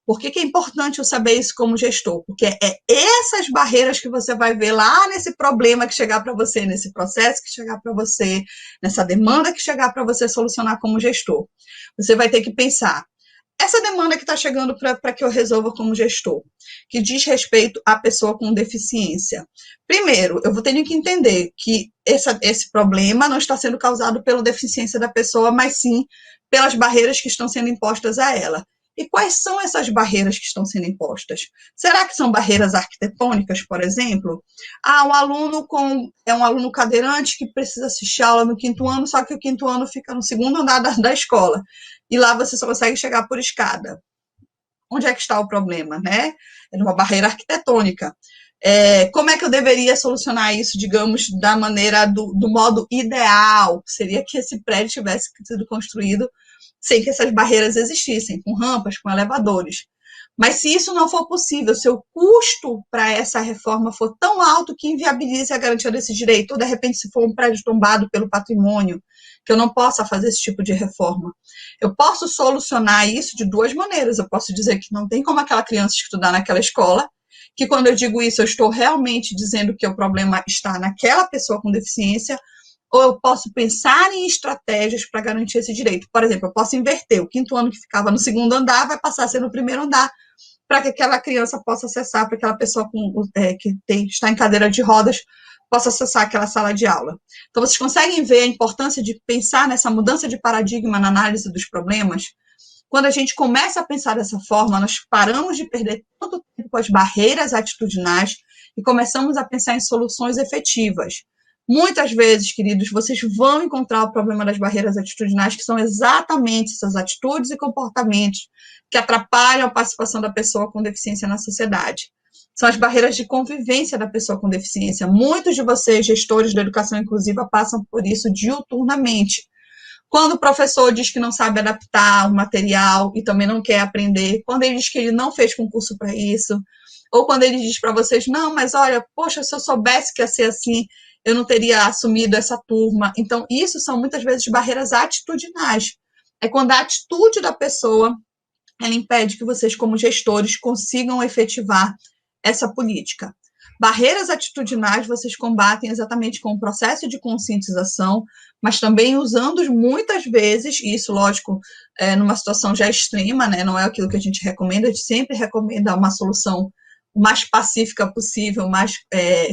Por que é importante eu saber isso como gestor? Porque é essas barreiras que você vai ver lá nesse problema que chegar para você, nesse processo que chegar para você, nessa demanda que chegar para você solucionar como gestor. Você vai ter que pensar, essa demanda que está chegando para que eu resolva como gestor, que diz respeito à pessoa com deficiência. Primeiro, eu vou ter que entender que esse problema não está sendo causado pela deficiência da pessoa, mas sim pelas barreiras que estão sendo impostas a ela. E quais são essas barreiras que estão sendo impostas? Será que são barreiras arquitetônicas, por exemplo? Um aluno é um aluno cadeirante que precisa assistir aula no 5º ano, só que o 5º ano fica no 2º andar da escola. E lá você só consegue chegar por escada. Onde é que está o problema, né? É numa barreira arquitetônica. Como é que eu deveria solucionar isso, digamos, da maneira do modo ideal? Seria que esse prédio tivesse sido construído sem que essas barreiras existissem, com rampas, com elevadores. Mas se isso não for possível, se o custo para essa reforma for tão alto que inviabilize a garantia desse direito, ou de repente se for um prédio tombado pelo patrimônio, que eu não possa fazer esse tipo de reforma, eu posso solucionar isso de duas maneiras. Eu posso dizer que não tem como aquela criança estudar naquela escola, que quando eu digo isso, eu estou realmente dizendo que o problema está naquela pessoa com deficiência, ou eu posso pensar em estratégias para garantir esse direito. Por exemplo, eu posso inverter. O 5º ano que ficava no 2º andar vai passar a ser no 1º andar, para que aquela criança possa acessar, para que aquela pessoa está em cadeira de rodas possa acessar aquela sala de aula. Então, vocês conseguem ver a importância de pensar nessa mudança de paradigma na análise dos problemas? Quando a gente começa a pensar dessa forma, nós paramos de perder tanto tempo com as barreiras atitudinais e começamos a pensar em soluções efetivas. Muitas vezes, queridos, vocês vão encontrar o problema das barreiras atitudinais, que são exatamente essas atitudes e comportamentos que atrapalham a participação da pessoa com deficiência na sociedade. são as barreiras de convivência da pessoa com deficiência. Muitos de vocês, gestores da educação inclusiva, passam por isso diuturnamente. Quando o professor diz que não sabe adaptar o material e também não quer aprender, quando ele diz que ele não fez concurso para isso, ou quando ele diz para vocês, não, mas olha, poxa, se eu soubesse que ia ser assim, eu não teria assumido essa turma. Então, isso são muitas vezes barreiras atitudinais. É quando a atitude da pessoa, ela impede que vocês, como gestores, consigam efetivar essa política. Barreiras atitudinais vocês combatem exatamente com o processo de conscientização, mas também usando muitas vezes, e isso, lógico, numa situação já extrema, né, não é aquilo que a gente recomenda, a gente sempre recomenda uma solução o mais pacífica possível, mais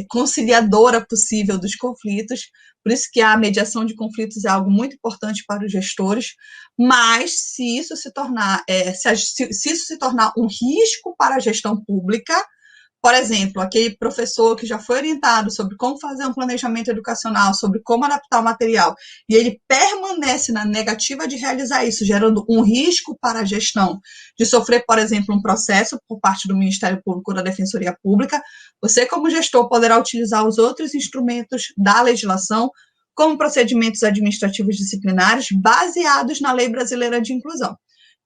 conciliadora possível dos conflitos, por isso que a mediação de conflitos é algo muito importante para os gestores, mas se isso se tornar, se isso se tornar um risco para a gestão pública, por exemplo, aquele professor que já foi orientado sobre como fazer um planejamento educacional, sobre como adaptar o material, e ele permanece na negativa de realizar isso, gerando um risco para a gestão de sofrer, por exemplo, um processo por parte do Ministério Público ou da Defensoria Pública, você, como gestor, poderá utilizar os outros instrumentos da legislação, como procedimentos administrativos disciplinares, baseados na Lei Brasileira de Inclusão,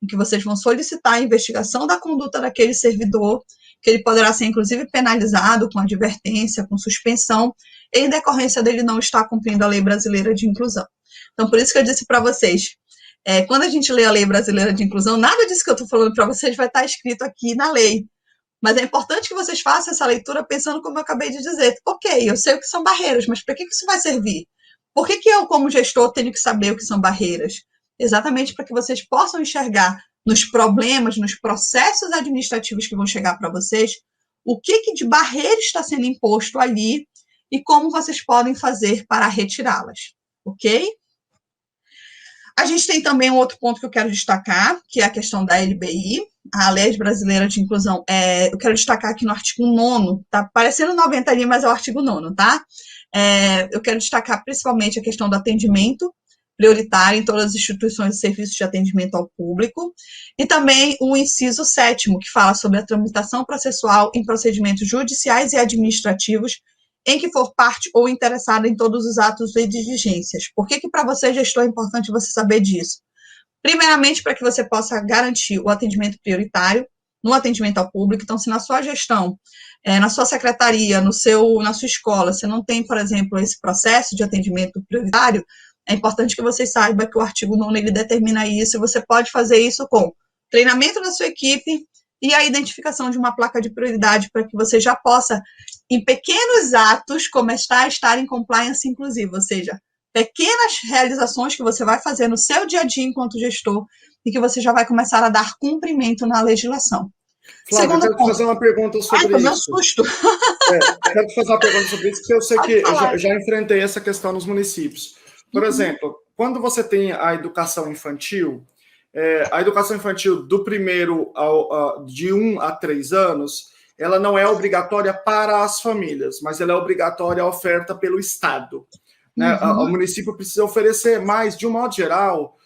em que vocês vão solicitar a investigação da conduta daquele servidor, que ele poderá ser, inclusive, penalizado com advertência, com suspensão, em decorrência dele não estar cumprindo a Lei Brasileira de Inclusão. Então, por isso que eu disse para vocês, quando a gente lê a Lei Brasileira de Inclusão, nada disso que eu estou falando para vocês vai estar escrito aqui na lei, mas é importante que vocês façam essa leitura pensando como eu acabei de dizer. Ok, eu sei o que são barreiras, mas para que isso vai servir? Por que eu, como gestor, tenho que saber o que são barreiras? Exatamente para que vocês possam enxergar nos problemas, nos processos administrativos que vão chegar para vocês, o que de barreira está sendo imposto ali e como vocês podem fazer para retirá-las, ok? A gente tem também um outro ponto que eu quero destacar, que é a questão da LBI, a Lei Brasileira de Inclusão. Eu quero destacar aqui no artigo 9º, tá parecendo 90 ali, mas é o artigo 9º, tá? Eu quero destacar principalmente a questão do atendimento prioritário em todas as instituições e serviços de atendimento ao público, e também o inciso 7º, que fala sobre a tramitação processual em procedimentos judiciais e administrativos em que for parte ou interessado em todos os atos e diligências. Por que para você, gestor, é importante você saber disso? Primeiramente, para que você possa garantir o atendimento prioritário no atendimento ao público. Então, se na sua gestão, na sua secretaria, na sua escola, você não tem, por exemplo, esse processo de atendimento prioritário, é importante que você saiba que o artigo 9º ele determina isso, e você pode fazer isso com treinamento da sua equipe e a identificação de uma placa de prioridade para que você já possa, em pequenos atos, começar a estar em compliance inclusiva, ou seja, pequenas realizações que você vai fazer no seu dia a dia enquanto gestor e que você já vai começar a dar cumprimento na legislação. Flávia, eu quero te fazer uma pergunta sobre isso. Susto. Quero te fazer uma pergunta sobre isso, porque eu sei que eu já enfrentei essa questão nos municípios. Por exemplo, quando você tem a educação infantil do primeiro de 1 a 3 anos, ela não é obrigatória para as famílias, mas ela é obrigatória a oferta pelo Estado. Né? O município precisa oferecer, mas, de um modo geral,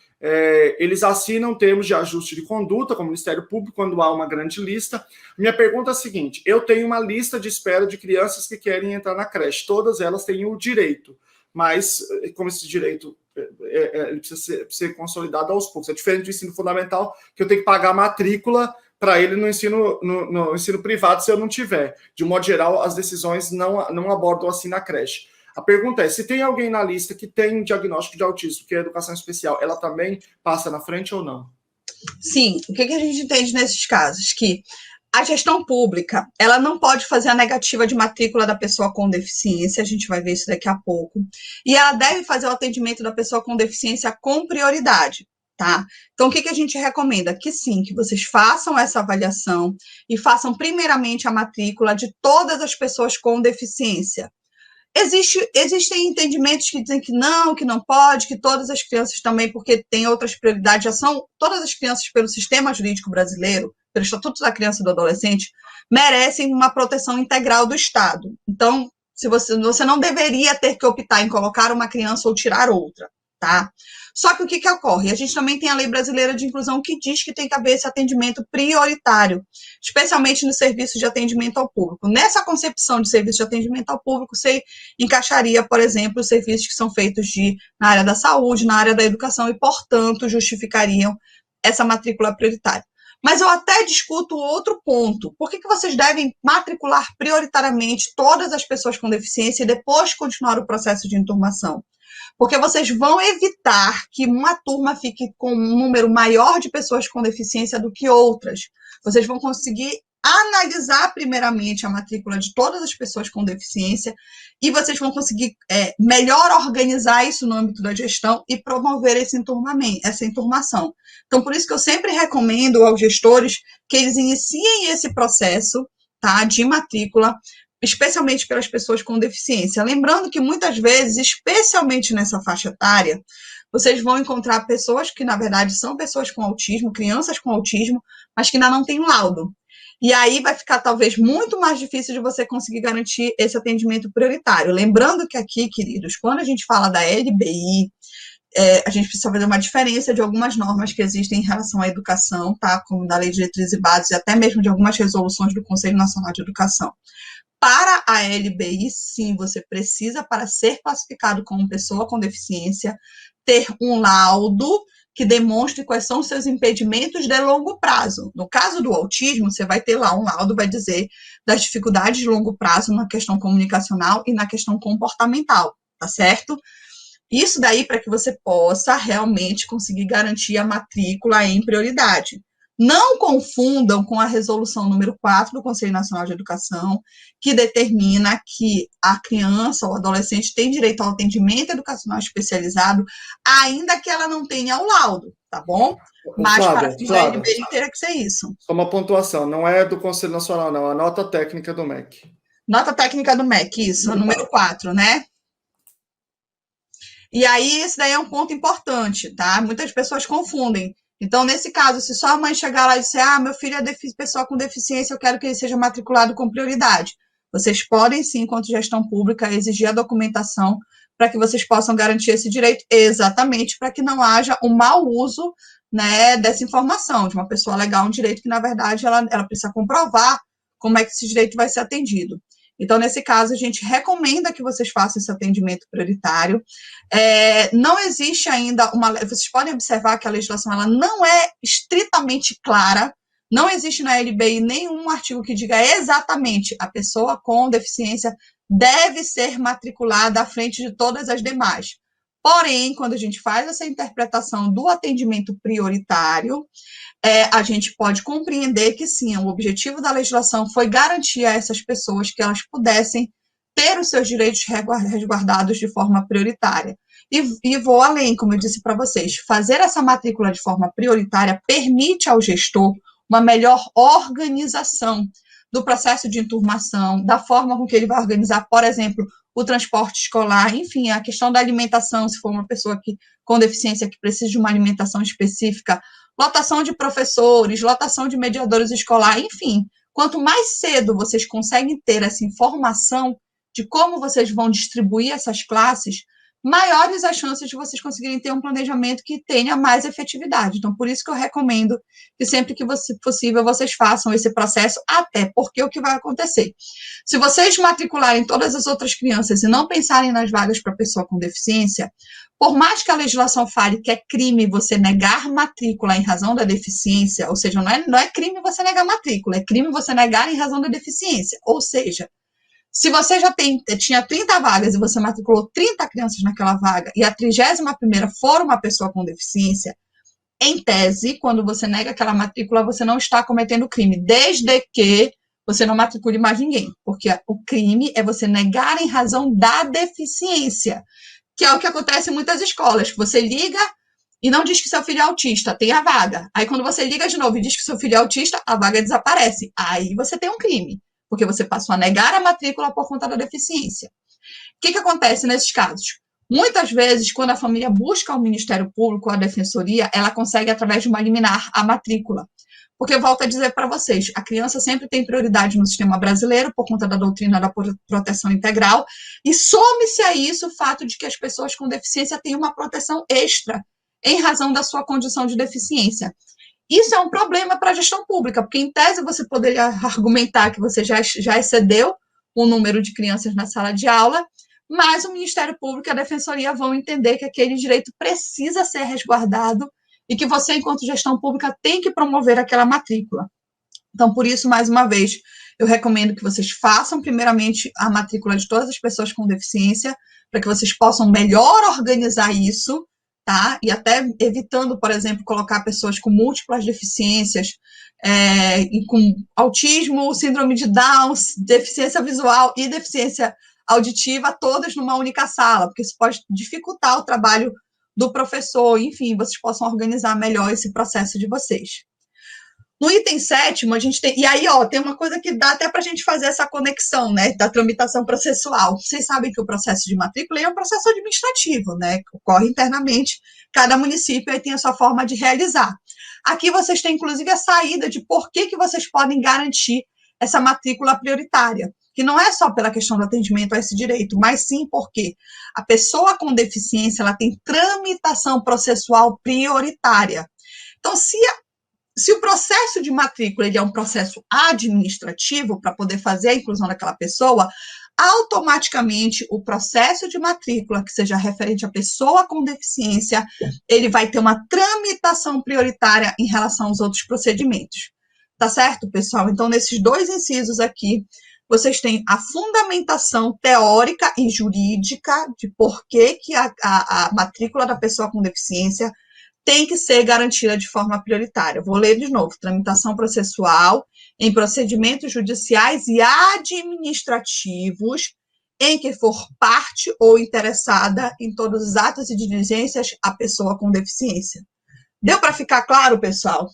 eles assinam termos de ajuste de conduta com o Ministério Público quando há uma grande lista. Minha pergunta é a seguinte: eu tenho uma lista de espera de crianças que querem entrar na creche, todas elas têm o direito, mas como esse direito ele precisa ser consolidado aos poucos. É diferente do ensino fundamental, que eu tenho que pagar a matrícula para ele no ensino privado se eu não tiver. De um modo geral, as decisões não abordam assim na creche. A pergunta é, se tem alguém na lista que tem um diagnóstico de autismo, que é educação especial, ela também passa na frente ou não? Sim. O que a gente entende nesses casos? Que a gestão pública, ela não pode fazer a negativa de matrícula da pessoa com deficiência, a gente vai ver isso daqui a pouco, e ela deve fazer o atendimento da pessoa com deficiência com prioridade, tá? Então, o que a gente recomenda? Que sim, que vocês façam essa avaliação e façam primeiramente a matrícula de todas as pessoas com deficiência. Existem entendimentos que dizem que não pode, que todas as crianças também, porque tem outras prioridades, já são todas as crianças pelo sistema jurídico brasileiro, pelo Estatuto da Criança e do Adolescente, merecem uma proteção integral do Estado. Então, você não deveria ter que optar em colocar uma criança ou tirar outra, tá? Só que o que ocorre? A gente também tem a Lei Brasileira de Inclusão que diz que tem que haver esse atendimento prioritário, especialmente no serviço de atendimento ao público. Nessa concepção de serviço de atendimento ao público, você encaixaria, por exemplo, os serviços que são feitos na área da saúde, na área da educação e, portanto, justificariam essa matrícula prioritária. Mas eu até discuto outro ponto. Por que vocês devem matricular prioritariamente todas as pessoas com deficiência e depois continuar o processo de enturmação? Porque vocês vão evitar que uma turma fique com um número maior de pessoas com deficiência do que outras. Vocês vão conseguir analisar primeiramente a matrícula de todas as pessoas com deficiência e vocês vão conseguir melhor organizar isso no âmbito da gestão e promover essa enturmação. Então, por isso que eu sempre recomendo aos gestores que eles iniciem esse processo, tá, de matrícula, especialmente pelas pessoas com deficiência. Lembrando que muitas vezes, especialmente nessa faixa etária, vocês vão encontrar pessoas que, na verdade, são pessoas com autismo, crianças com autismo, mas que ainda não têm laudo. E aí vai ficar talvez muito mais difícil de você conseguir garantir esse atendimento prioritário. Lembrando que aqui, queridos, quando a gente fala da LBI, a gente precisa fazer uma diferença de algumas normas que existem em relação à educação, tá? Como da Lei de Diretrizes e Bases e até mesmo de algumas resoluções do Conselho Nacional de Educação. Para a LBI, sim, você precisa, para ser classificado como pessoa com deficiência, ter um laudo que demonstre quais são os seus impedimentos de longo prazo. No caso do autismo, você vai ter lá um laudo, vai dizer das dificuldades de longo prazo na questão comunicacional e na questão comportamental, tá certo? Isso daí para que você possa realmente conseguir garantir a matrícula em prioridade. Não confundam com a resolução número 4 do Conselho Nacional de Educação, que determina que a criança ou adolescente tem direito ao atendimento educacional especializado, ainda que ela não tenha o laudo, tá bom? Mas para fins da LBI teria que ser isso. Só uma pontuação, não é do Conselho Nacional, não, é a nota técnica do MEC. Nota técnica do MEC, isso, número 4, né? E aí, esse daí é um ponto importante, tá? Muitas pessoas confundem. Então, nesse caso, se sua mãe chegar lá e disser, meu filho é pessoa com deficiência, eu quero que ele seja matriculado com prioridade. Vocês podem, sim, enquanto gestão pública, exigir a documentação para que vocês possam garantir esse direito, exatamente para que não haja um mau uso, né, dessa informação, de uma pessoa alegar um direito que, na verdade, ela precisa comprovar como é que esse direito vai ser atendido. Então, nesse caso, a gente recomenda que vocês façam esse atendimento prioritário. Não existe ainda vocês podem observar que a legislação ela não é estritamente clara, não existe na LBI nenhum artigo que diga exatamente a pessoa com deficiência deve ser matriculada à frente de todas as demais. Porém, quando a gente faz essa interpretação do atendimento prioritário, a gente pode compreender que, sim, o objetivo da legislação foi garantir a essas pessoas que elas pudessem ter os seus direitos resguardados de forma prioritária. E vou além, como eu disse para vocês, fazer essa matrícula de forma prioritária permite ao gestor uma melhor organização do processo de enturmação, da forma com que ele vai organizar, por exemplo, o transporte escolar, enfim, a questão da alimentação, se for uma pessoa com deficiência que precisa de uma alimentação específica, lotação de professores, lotação de mediadores escolares, enfim. Quanto mais cedo vocês conseguem ter essa informação de como vocês vão distribuir essas classes, maiores as chances de vocês conseguirem ter um planejamento que tenha mais efetividade. Então, por isso que eu recomendo que sempre que possível vocês façam esse processo, até porque o que vai acontecer? Se vocês matricularem todas as outras crianças e não pensarem nas vagas para pessoa com deficiência, por mais que a legislação fale que é crime você negar matrícula em razão da deficiência, ou seja, não é crime você negar matrícula, é crime você negar em razão da deficiência. Ou seja, se você já tinha 30 vagas e você matriculou 30 crianças naquela vaga e a 31ª for uma pessoa com deficiência, em tese, quando você nega aquela matrícula, você não está cometendo crime, desde que você não matricule mais ninguém, porque o crime é você negar em razão da deficiência, que é o que acontece em muitas escolas. Você liga e não diz que seu filho é autista, tem a vaga. Aí, quando você liga de novo e diz que seu filho é autista, a vaga desaparece. Aí você tem um crime, porque você passou a negar a matrícula por conta da deficiência. O que acontece nesses casos? Muitas vezes, quando a família busca o Ministério Público ou a Defensoria, ela consegue, através de uma liminar, a matrícula. Porque eu volto a dizer para vocês, a criança sempre tem prioridade no sistema brasileiro por conta da doutrina da proteção integral, e some-se a isso o fato de que as pessoas com deficiência têm uma proteção extra em razão da sua condição de deficiência. Isso é um problema para a gestão pública, porque em tese você poderia argumentar que você já excedeu o número de crianças na sala de aula, mas o Ministério Público e a Defensoria vão entender que aquele direito precisa ser resguardado e que você, enquanto gestão pública, tem que promover aquela matrícula. Então, por isso, mais uma vez, eu recomendo que vocês façam, primeiramente, a matrícula de todas as pessoas com deficiência, para que vocês possam melhor organizar isso, tá? E até evitando, por exemplo, colocar pessoas com múltiplas deficiências, e com autismo, síndrome de Down, deficiência visual e deficiência auditiva, todas numa única sala, porque isso pode dificultar o trabalho do professor, enfim, vocês possam organizar melhor esse processo de vocês. No item 7º, a gente tem... E aí, ó, tem uma coisa que dá até para a gente fazer essa conexão, né, da tramitação processual. Vocês sabem que o processo de matrícula é um processo administrativo, né, que ocorre internamente, cada município aí tem a sua forma de realizar. Aqui vocês têm, inclusive, a saída de por que vocês podem garantir essa matrícula prioritária, que não é só pela questão do atendimento a esse direito, mas sim porque a pessoa com deficiência ela tem tramitação processual prioritária. Então, se o processo de matrícula ele é um processo administrativo para poder fazer a inclusão daquela pessoa, automaticamente o processo de matrícula que seja referente à pessoa com deficiência, ele vai ter uma tramitação prioritária em relação aos outros procedimentos. Tá certo, pessoal? Então, nesses dois incisos aqui, vocês têm a fundamentação teórica e jurídica de por que a matrícula da pessoa com deficiência tem que ser garantida de forma prioritária. Vou ler de novo. Tramitação processual em procedimentos judiciais e administrativos em que for parte ou interessada em todos os atos e diligências a pessoa com deficiência. Deu para ficar claro, pessoal?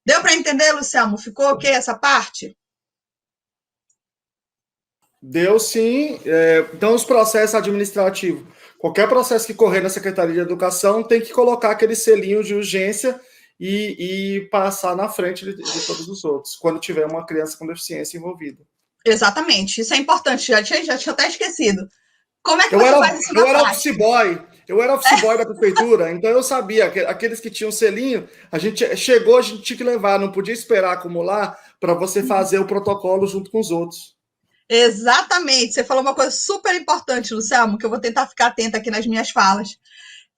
Deu para entender, Luciano? Ficou ok essa parte? Deu sim. Então, os processos administrativos, qualquer processo que correr na Secretaria de Educação tem que colocar aquele selinho de urgência e passar na frente de todos os outros, quando tiver uma criança com deficiência envolvida. Exatamente, isso é importante, já tinha até esquecido. Como é que você faz isso na prática? Eu era office boy da prefeitura, então eu sabia que aqueles que tinham selinho, a gente tinha que levar, não podia esperar acumular para você fazer o protocolo junto com os outros. Exatamente, você falou uma coisa super importante, Luciano, que eu vou tentar ficar atenta aqui nas minhas falas.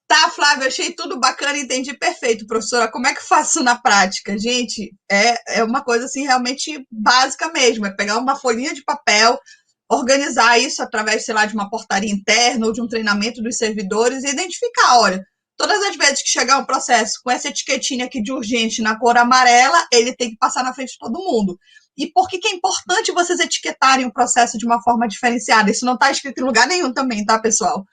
Tá, Flávia, achei tudo bacana, entendi perfeito, professora. Como é que eu faço na prática? Gente, é uma coisa assim realmente básica mesmo, é pegar uma folhinha de papel, organizar isso através, sei lá, de uma portaria interna ou de um treinamento dos servidores e identificar, olha, todas as vezes que chegar um processo com essa etiquetinha aqui de urgente na cor amarela, ele tem que passar na frente de todo mundo. E por que é importante vocês etiquetarem o processo de uma forma diferenciada? Isso não está escrito em lugar nenhum também, tá, pessoal?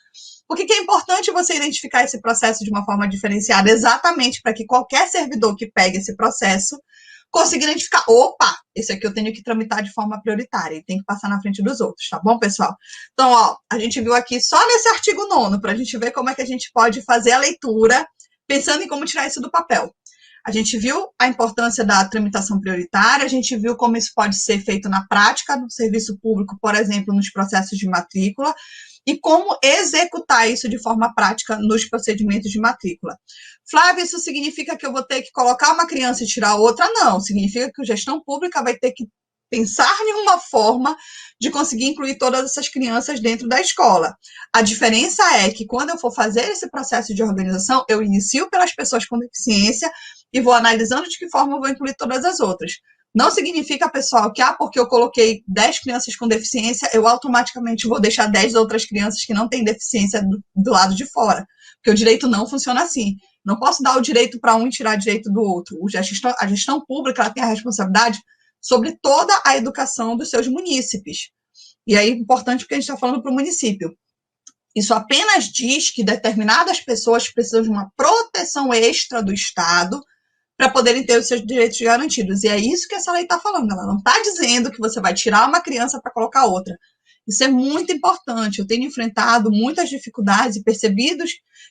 Por que é importante você identificar esse processo de uma forma diferenciada? Exatamente para que qualquer servidor que pegue esse processo consiga identificar, opa, esse aqui eu tenho que tramitar de forma prioritária e tem que passar na frente dos outros, tá bom, pessoal? Então, ó, a gente viu aqui só nesse artigo 9º, para a gente ver como é que a gente pode fazer a leitura, pensando em como tirar isso do papel. A gente viu a importância da tramitação prioritária, a gente viu como isso pode ser feito na prática, no serviço público, por exemplo, nos processos de matrícula, e como executar isso de forma prática nos procedimentos de matrícula. Flávia, isso significa que eu vou ter que colocar uma criança e tirar outra? Não, significa que a gestão pública vai ter que pensar em uma forma de conseguir incluir todas essas crianças dentro da escola. A diferença é que quando eu for fazer esse processo de organização, eu inicio pelas pessoas com deficiência e vou analisando de que forma eu vou incluir todas as outras. Não significa, pessoal, que porque eu coloquei 10 crianças com deficiência, eu automaticamente vou deixar 10 outras crianças que não têm deficiência do lado de fora. Porque o direito não funciona assim. Não posso dar o direito para um e tirar o direito do outro. A gestão pública ela tem a responsabilidade sobre toda a educação dos seus munícipes. E aí é importante porque a gente está falando para o município. Isso apenas diz que determinadas pessoas precisam de uma proteção extra do Estado para poderem ter os seus direitos garantidos. E é isso que essa lei está falando. Ela não está dizendo que você vai tirar uma criança para colocar outra. Isso é muito importante. Eu tenho enfrentado muitas dificuldades e percebido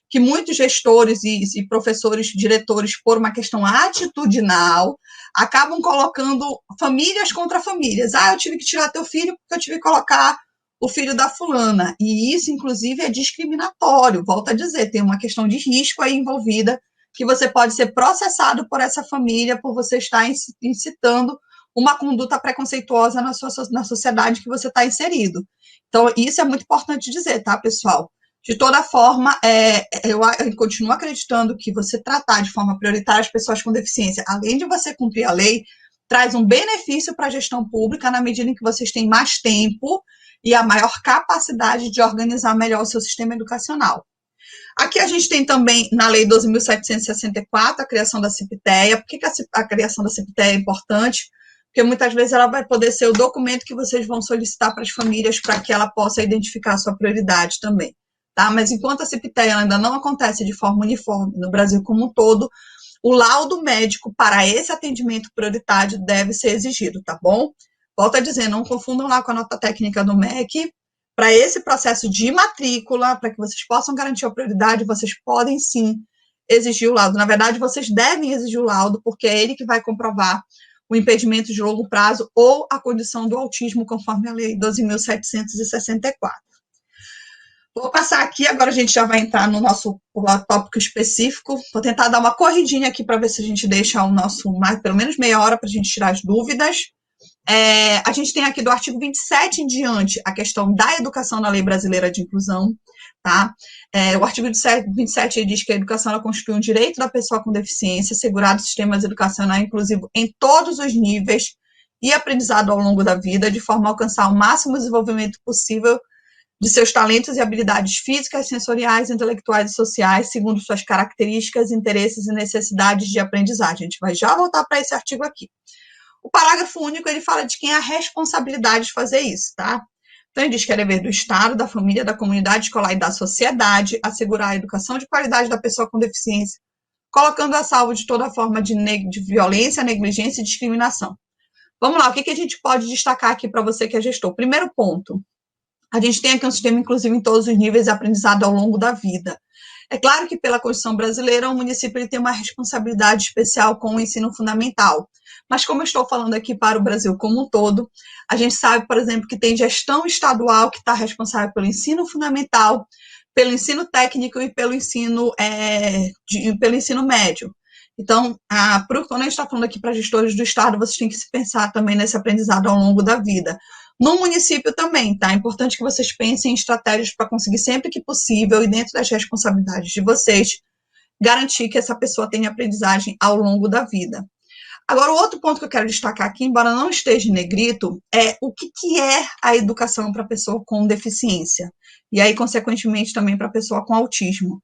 que muitos gestores e professores, diretores, por uma questão atitudinal, acabam colocando famílias contra famílias. Eu tive que tirar teu filho porque eu tive que colocar o filho da fulana. E isso, inclusive, é discriminatório. Volto a dizer, tem uma questão de risco aí envolvida, que você pode ser processado por essa família por você estar incitando uma conduta preconceituosa na sociedade que você está inserido. Então, isso é muito importante dizer, tá, pessoal? De toda forma, eu continuo acreditando que você tratar de forma prioritária as pessoas com deficiência, além de você cumprir a lei, traz um benefício para a gestão pública na medida em que vocês têm mais tempo e a maior capacidade de organizar melhor o seu sistema educacional. Aqui a gente tem também, na Lei 12.764, a criação da CIPTEA. Por que a criação da CIPTEA é importante? Porque muitas vezes ela vai poder ser o documento que vocês vão solicitar para as famílias para que ela possa identificar a sua prioridade também. Tá? Mas enquanto a CIPTEA ainda não acontece de forma uniforme no Brasil como um todo, o laudo médico para esse atendimento prioritário deve ser exigido, tá bom? Volto a dizer, não confundam lá com a nota técnica do MEC. Para esse processo de matrícula, para que vocês possam garantir a prioridade, vocês podem sim exigir o laudo. Na verdade, vocês devem exigir o laudo, porque é ele que vai comprovar o impedimento de longo prazo ou a condição do autismo, conforme a Lei 12.764. Vou passar aqui, agora a gente já vai entrar no nosso tópico específico. Vou tentar dar uma corridinha aqui para ver se a gente deixa o nosso, pelo menos meia hora, para a gente tirar as dúvidas. A gente tem aqui do artigo 27 em diante a questão da educação na Lei Brasileira de Inclusão. Tá? O artigo 27 diz que a educação ela constitui um direito da pessoa com deficiência, assegurado sistemas educacional inclusivo em todos os níveis e aprendizado ao longo da vida, de forma a alcançar o máximo desenvolvimento possível de seus talentos e habilidades físicas, sensoriais, intelectuais e sociais, segundo suas características, interesses e necessidades de aprendizagem. A gente vai já voltar para esse artigo aqui. O parágrafo único, ele fala de quem é a responsabilidade de fazer isso, tá? Então, ele diz que é dever do Estado, da família, da comunidade escolar e da sociedade assegurar a educação de qualidade da pessoa com deficiência, colocando a salvo de toda forma de violência, negligência e discriminação. Vamos lá, o que a gente pode destacar aqui para você que é gestor? Primeiro ponto, a gente tem aqui um sistema inclusivo em todos os níveis de aprendizado ao longo da vida. É claro que, pela Constituição brasileira, o município ele tem uma responsabilidade especial com o ensino fundamental. Mas, como eu estou falando aqui para o Brasil como um todo, a gente sabe, por exemplo, que tem gestão estadual que está responsável pelo ensino fundamental, pelo ensino técnico e pelo ensino médio. Então, quando a gente está falando aqui para gestores do Estado, vocês têm que se pensar também nesse aprendizado ao longo da vida. No município também, tá? É importante que vocês pensem em estratégias para conseguir sempre que possível e dentro das responsabilidades de vocês, garantir que essa pessoa tenha aprendizagem ao longo da vida. Agora, o outro ponto que eu quero destacar aqui, embora não esteja em negrito, é o que é a educação para a pessoa com deficiência. E aí, consequentemente, também para a pessoa com autismo.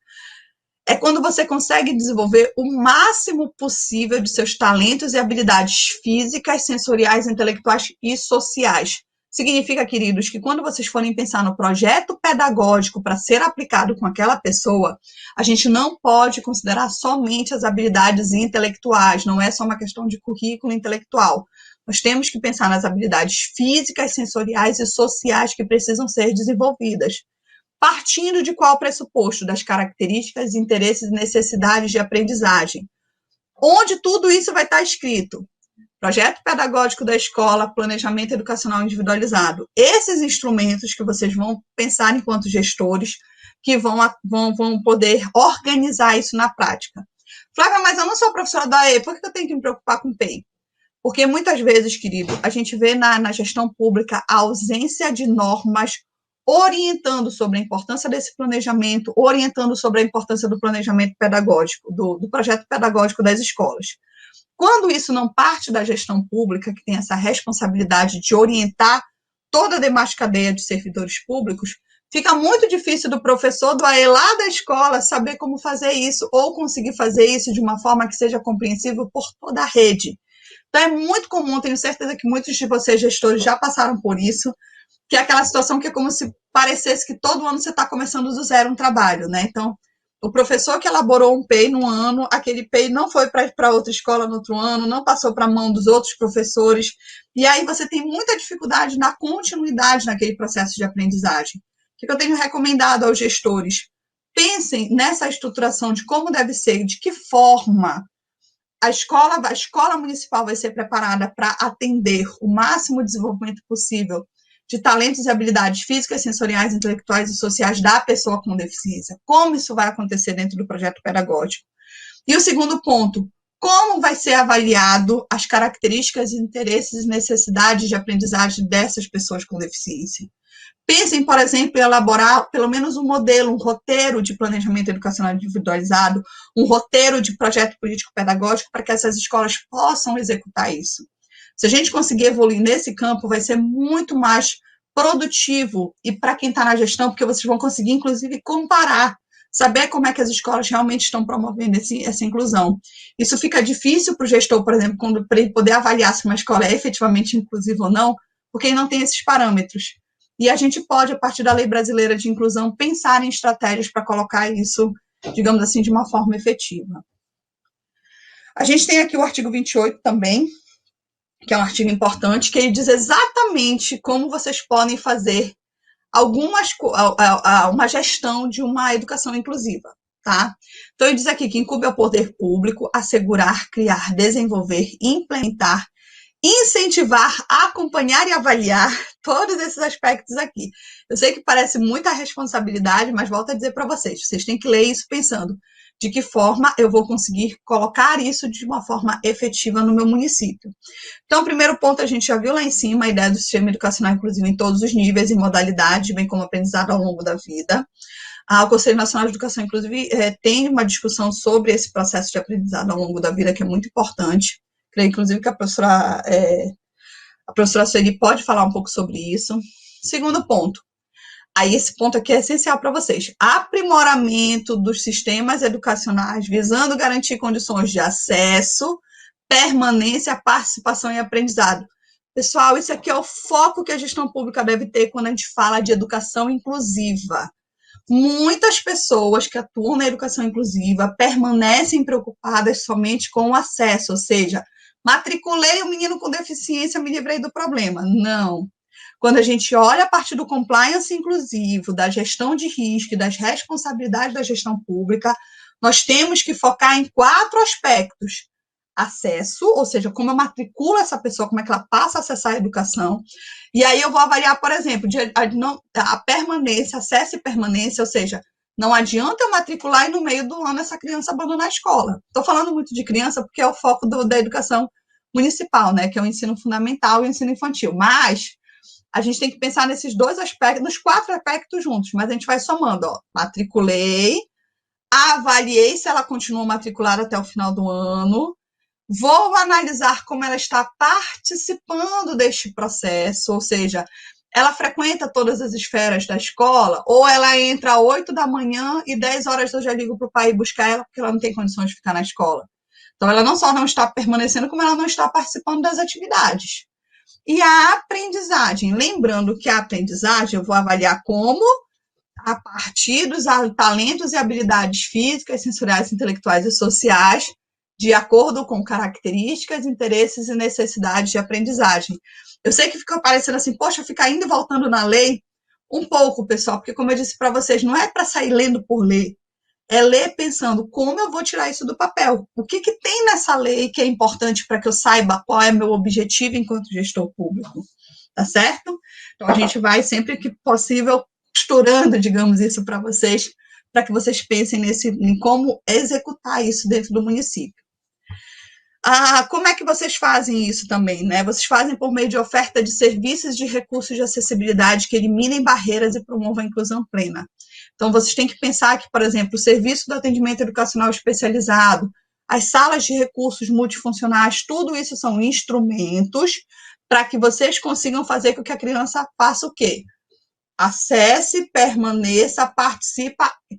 É quando você consegue desenvolver o máximo possível de seus talentos e habilidades físicas, sensoriais, intelectuais e sociais. Significa, queridos, que quando vocês forem pensar no projeto pedagógico para ser aplicado com aquela pessoa, a gente não pode considerar somente as habilidades intelectuais, não é só uma questão de currículo intelectual. Nós temos que pensar nas habilidades físicas, sensoriais e sociais que precisam ser desenvolvidas. Partindo de qual pressuposto? Das características, interesses e necessidades de aprendizagem. Onde tudo isso vai estar escrito? Projeto pedagógico da escola, planejamento educacional individualizado. Esses instrumentos que vocês vão pensar enquanto gestores, que vão poder organizar isso na prática. Flávia, mas eu não sou professora da AE, por que eu tenho que me preocupar com o PEI? Porque muitas vezes, querido, a gente vê na gestão pública a ausência de normas orientando sobre a importância desse planejamento, orientando sobre a importância do planejamento pedagógico, do projeto pedagógico das escolas. Quando isso não parte da gestão pública, que tem essa responsabilidade de orientar toda a demais cadeia de servidores públicos, fica muito difícil do professor do AE lá da escola saber como fazer isso ou conseguir fazer isso de uma forma que seja compreensível por toda a rede. Então, é muito comum, tenho certeza que muitos de vocês, gestores, já passaram por isso, que é aquela situação que é como se parecesse que todo ano você está começando do zero um trabalho, né? Então, O professor que elaborou um PEI num ano, aquele PEI não foi para outra escola no outro ano, não passou para a mão dos outros professores, e aí você tem muita dificuldade na continuidade naquele processo de aprendizagem. O que eu tenho recomendado aos gestores? Pensem nessa estruturação de como deve ser, de que forma a escola municipal vai ser preparada para atender o máximo desenvolvimento possível de talentos e habilidades físicas, sensoriais, intelectuais e sociais da pessoa com deficiência. Como isso vai acontecer dentro do projeto pedagógico? E o segundo ponto, como vai ser avaliado as características, interesses e necessidades de aprendizagem dessas pessoas com deficiência? Pensem, por exemplo, em elaborar pelo menos um modelo, um roteiro de planejamento educacional individualizado, um roteiro de projeto político-pedagógico para que essas escolas possam executar isso. Se a gente conseguir evoluir nesse campo, vai ser muito mais produtivo e para quem está na gestão, porque vocês vão conseguir, inclusive, comparar, saber como é que as escolas realmente estão promovendo essa inclusão. Isso fica difícil para o gestor, por exemplo, para ele poder avaliar se uma escola é efetivamente inclusiva ou não, porque ele não tem esses parâmetros. E a gente pode, a partir da Lei Brasileira de Inclusão, pensar em estratégias para colocar isso, digamos assim, de uma forma efetiva. A gente tem aqui o artigo 28 também, que é um artigo importante, que ele diz exatamente como vocês podem fazer uma gestão de uma educação inclusiva, tá? Então, ele diz aqui que incumbe ao poder público assegurar, criar, desenvolver, implementar, incentivar, acompanhar e avaliar todos esses aspectos aqui. Eu sei que parece muita responsabilidade, mas volto a dizer para vocês têm que ler isso pensando de que forma eu vou conseguir colocar isso de uma forma efetiva no meu município. Então, o primeiro ponto, a gente já viu lá em cima, a ideia do sistema educacional inclusivo em todos os níveis e modalidades, bem como aprendizado ao longo da vida. O Conselho Nacional de Educação Inclusiva tem uma discussão sobre esse processo de aprendizado ao longo da vida, que é muito importante. Creio, inclusive, que a professora Sueli pode falar um pouco sobre isso. Segundo ponto, aí esse ponto aqui é essencial para vocês. Aprimoramento dos sistemas educacionais, visando garantir condições de acesso, permanência, participação e aprendizado. Pessoal, isso aqui é o foco que a gestão pública deve ter quando a gente fala de educação inclusiva. Muitas pessoas que atuam na educação inclusiva permanecem preocupadas somente com o acesso, ou seja, matriculei o menino com deficiência, me livrei do problema. Não. Quando a gente olha a partir do compliance inclusivo, da gestão de risco e das responsabilidades da gestão pública, nós temos que focar em 4 aspectos. Acesso, ou seja, como eu matriculo essa pessoa, como é que ela passa a acessar a educação. E aí eu vou avaliar, por exemplo, a permanência, acesso e permanência, ou seja, não adianta eu matricular e no meio do ano essa criança abandonar a escola. Estou falando muito de criança porque é o foco da educação municipal, né, que é o ensino fundamental e o ensino infantil. Mas a gente tem que pensar nesses 2 aspectos, nos 4 aspectos juntos, mas a gente vai somando, matriculei, avaliei se ela continua matriculada até o final do ano, vou analisar como ela está participando deste processo, ou seja, ela frequenta todas as esferas da escola, ou ela entra às 8 da manhã e 10 horas eu já ligo para o pai buscar ela, porque ela não tem condições de ficar na escola. Então, ela não só não está permanecendo, como ela não está participando das atividades. E a aprendizagem, lembrando que a aprendizagem eu vou avaliar como a partir dos talentos e habilidades físicas, sensoriais, intelectuais e sociais, de acordo com características, interesses e necessidades de aprendizagem. Eu sei que fica parecendo assim, poxa, ficar indo e voltando na lei, um pouco, pessoal, porque como eu disse para vocês, não é para sair lendo por ler, é ler pensando como eu vou tirar isso do papel. O que tem nessa lei que é importante para que eu saiba qual é meu objetivo enquanto gestor público, tá certo? Então, a gente vai sempre que possível costurando, digamos isso, para que vocês pensem em como executar isso dentro do município. Como é que vocês fazem isso também, né? Vocês fazem por meio de oferta de serviços de recursos de acessibilidade que eliminem barreiras e promovam a inclusão plena. Então, vocês têm que pensar que, por exemplo, o serviço do atendimento educacional especializado, as salas de recursos multifuncionais, tudo isso são instrumentos para que vocês consigam fazer com que a criança faça o quê? Acesse, permaneça,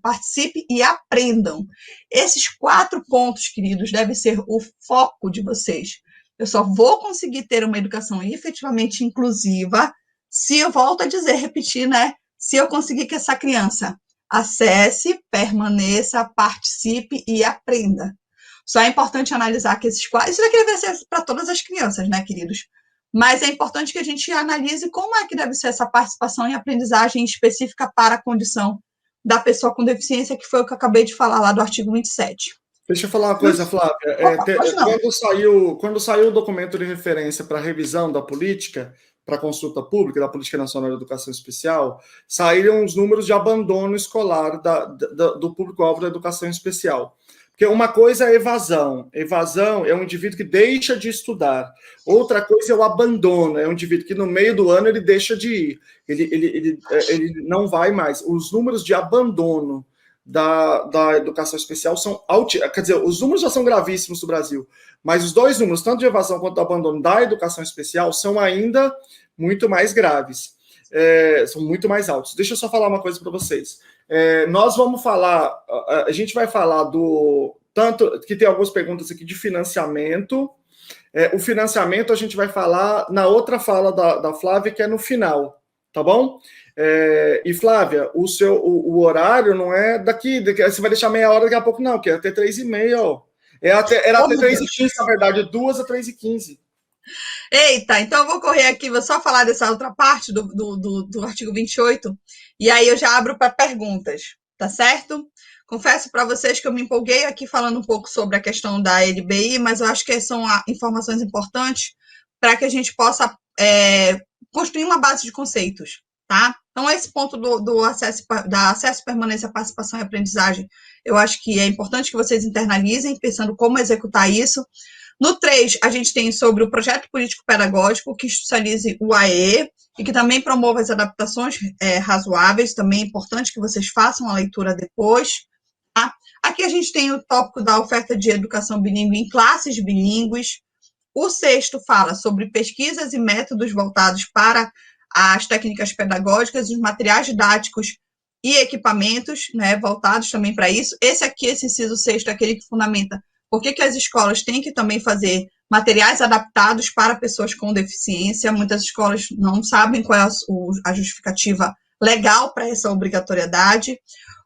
participe e aprendam. Esses 4 pontos, queridos, devem ser o foco de vocês. Eu só vou conseguir ter uma educação efetivamente inclusiva se eu volto a dizer, repetir, né? Se eu conseguir que essa criança acesse, permaneça, participe e aprenda. Só é importante analisar que esses quadros, isso daqui deve ser para todas as crianças, né, queridos? Mas é importante que a gente analise como é que deve ser essa participação e aprendizagem específica para a condição da pessoa com deficiência, que foi o que eu acabei de falar lá do artigo 27. Deixa eu falar uma coisa, Flávia. Quando saiu o documento de referência para revisão da política, para consulta pública, da Política Nacional de Educação Especial, saíram os números de abandono escolar do público-alvo da educação especial. Porque uma coisa é evasão. Evasão é um indivíduo que deixa de estudar. Outra coisa é o abandono. É um indivíduo que no meio do ano ele deixa de ir. Ele não vai mais. Os números de abandono da educação especial são altíssimos. Quer dizer, os números já são gravíssimos no Brasil. Mas os dois números, tanto de evasão quanto do abandono da educação especial, são ainda muito mais graves. São muito mais altos. Deixa eu só falar uma coisa para vocês. Nós vamos falar, a gente vai falar tanto que tem algumas perguntas aqui de financiamento. O financiamento a gente vai falar na outra fala da Flávia, que é no final, tá bom? E Flávia, o horário não é daqui, você vai deixar meia hora daqui a pouco, não, que é até 3h30, ó. Era até 3h15, na verdade, 2 a 3h15. Eita, então eu vou correr aqui, vou só falar dessa outra parte do artigo 28, e aí eu já abro para perguntas, tá certo? Confesso para vocês que eu me empolguei aqui falando um pouco sobre a questão da LBI, mas eu acho que são informações importantes para que a gente possa construir uma base de conceitos, tá? Então, esse ponto da acesso, permanência, participação e aprendizagem, eu acho que é importante que vocês internalizem, pensando como executar isso. No 3, a gente tem sobre o projeto político-pedagógico, que institucionalize o AE e que também promova as adaptações razoáveis. Também é importante que vocês façam a leitura depois. Tá? Aqui a gente tem o tópico da oferta de educação bilíngue em classes bilíngues. O 6º fala sobre pesquisas e métodos voltados para as técnicas pedagógicas, os materiais didáticos e equipamentos, né, voltados também para isso. Esse inciso 6º é aquele que fundamenta por que as escolas têm que também fazer materiais adaptados para pessoas com deficiência. Muitas escolas não sabem qual é a justificativa legal para essa obrigatoriedade.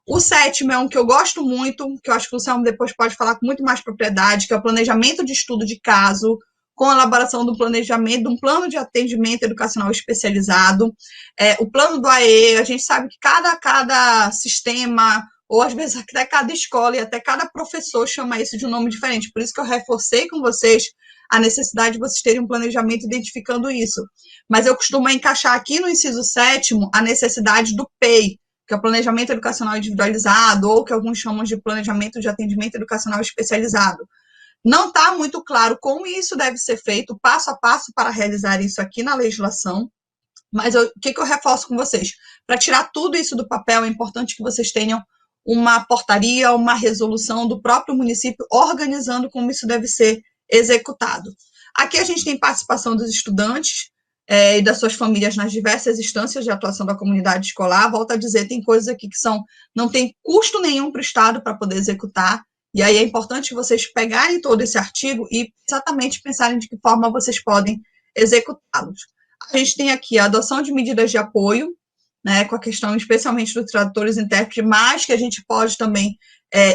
O 7º é um que eu gosto muito, que eu acho que o Luciano depois pode falar com muito mais propriedade, que é o planejamento de estudo de caso, com a elaboração do planejamento, de um plano de atendimento educacional especializado. O plano do AE, a gente sabe que cada sistema, ou às vezes até cada escola e até cada professor chama isso de um nome diferente. Por isso que eu reforcei com vocês a necessidade de vocês terem um planejamento identificando isso. Mas eu costumo encaixar aqui no inciso 7º a necessidade do PEI, que é o Planejamento Educacional Individualizado, ou que alguns chamam de Planejamento de Atendimento Educacional Especializado. Não está muito claro como isso deve ser feito, passo a passo, para realizar isso aqui na legislação, mas o que eu reforço com vocês? Para tirar tudo isso do papel, é importante que vocês tenham uma portaria, uma resolução do próprio município organizando como isso deve ser executado. Aqui a gente tem participação dos estudantes e das suas famílias nas diversas instâncias de atuação da comunidade escolar. Volto a dizer, tem coisas aqui que não tem custo nenhum para o Estado para poder executar, e aí é importante que vocês pegarem todo esse artigo e exatamente pensarem de que forma vocês podem executá-los. A gente tem aqui a adoção de medidas de apoio, né, com a questão especialmente dos tradutores e intérpretes, mas que a gente pode também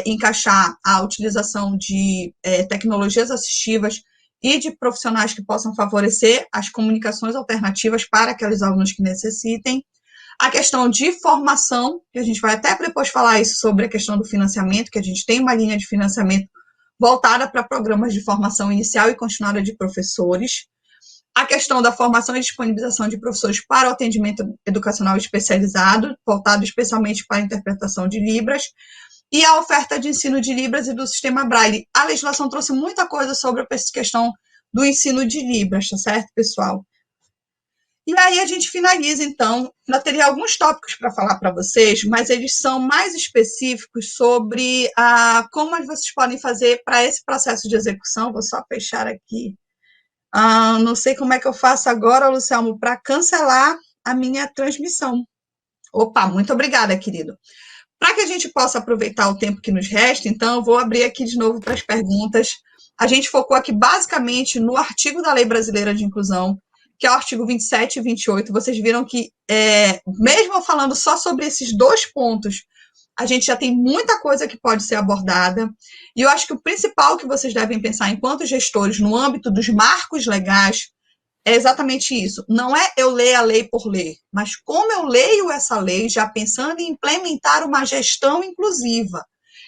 encaixar a utilização de tecnologias assistivas e de profissionais que possam favorecer as comunicações alternativas para aqueles alunos que necessitem. A questão de formação, que a gente vai até depois falar isso sobre a questão do financiamento, que a gente tem uma linha de financiamento voltada para programas de formação inicial e continuada de professores. A questão da formação e disponibilização de professores para o atendimento educacional especializado, voltado especialmente para a interpretação de Libras, e a oferta de ensino de Libras e do sistema Braille. A legislação trouxe muita coisa sobre a questão do ensino de Libras, tá certo, pessoal? E aí a gente finaliza, então. Ainda teria alguns tópicos para falar para vocês, mas eles são mais específicos sobre como vocês podem fazer para esse processo de execução. Vou só fechar aqui. Não sei como é que eu faço agora, Luciano, para cancelar a minha transmissão. Opa, muito obrigada, querido. Para que a gente possa aproveitar o tempo que nos resta, então, eu vou abrir aqui de novo para as perguntas. A gente focou aqui basicamente no artigo da Lei Brasileira de Inclusão, que é o artigo 27 e 28. Vocês viram que, mesmo falando só sobre esses dois pontos, a gente já tem muita coisa que pode ser abordada, e eu acho que o principal que vocês devem pensar enquanto gestores no âmbito dos marcos legais é exatamente isso. Não é eu ler a lei por ler, mas como eu leio essa lei já pensando em implementar uma gestão inclusiva.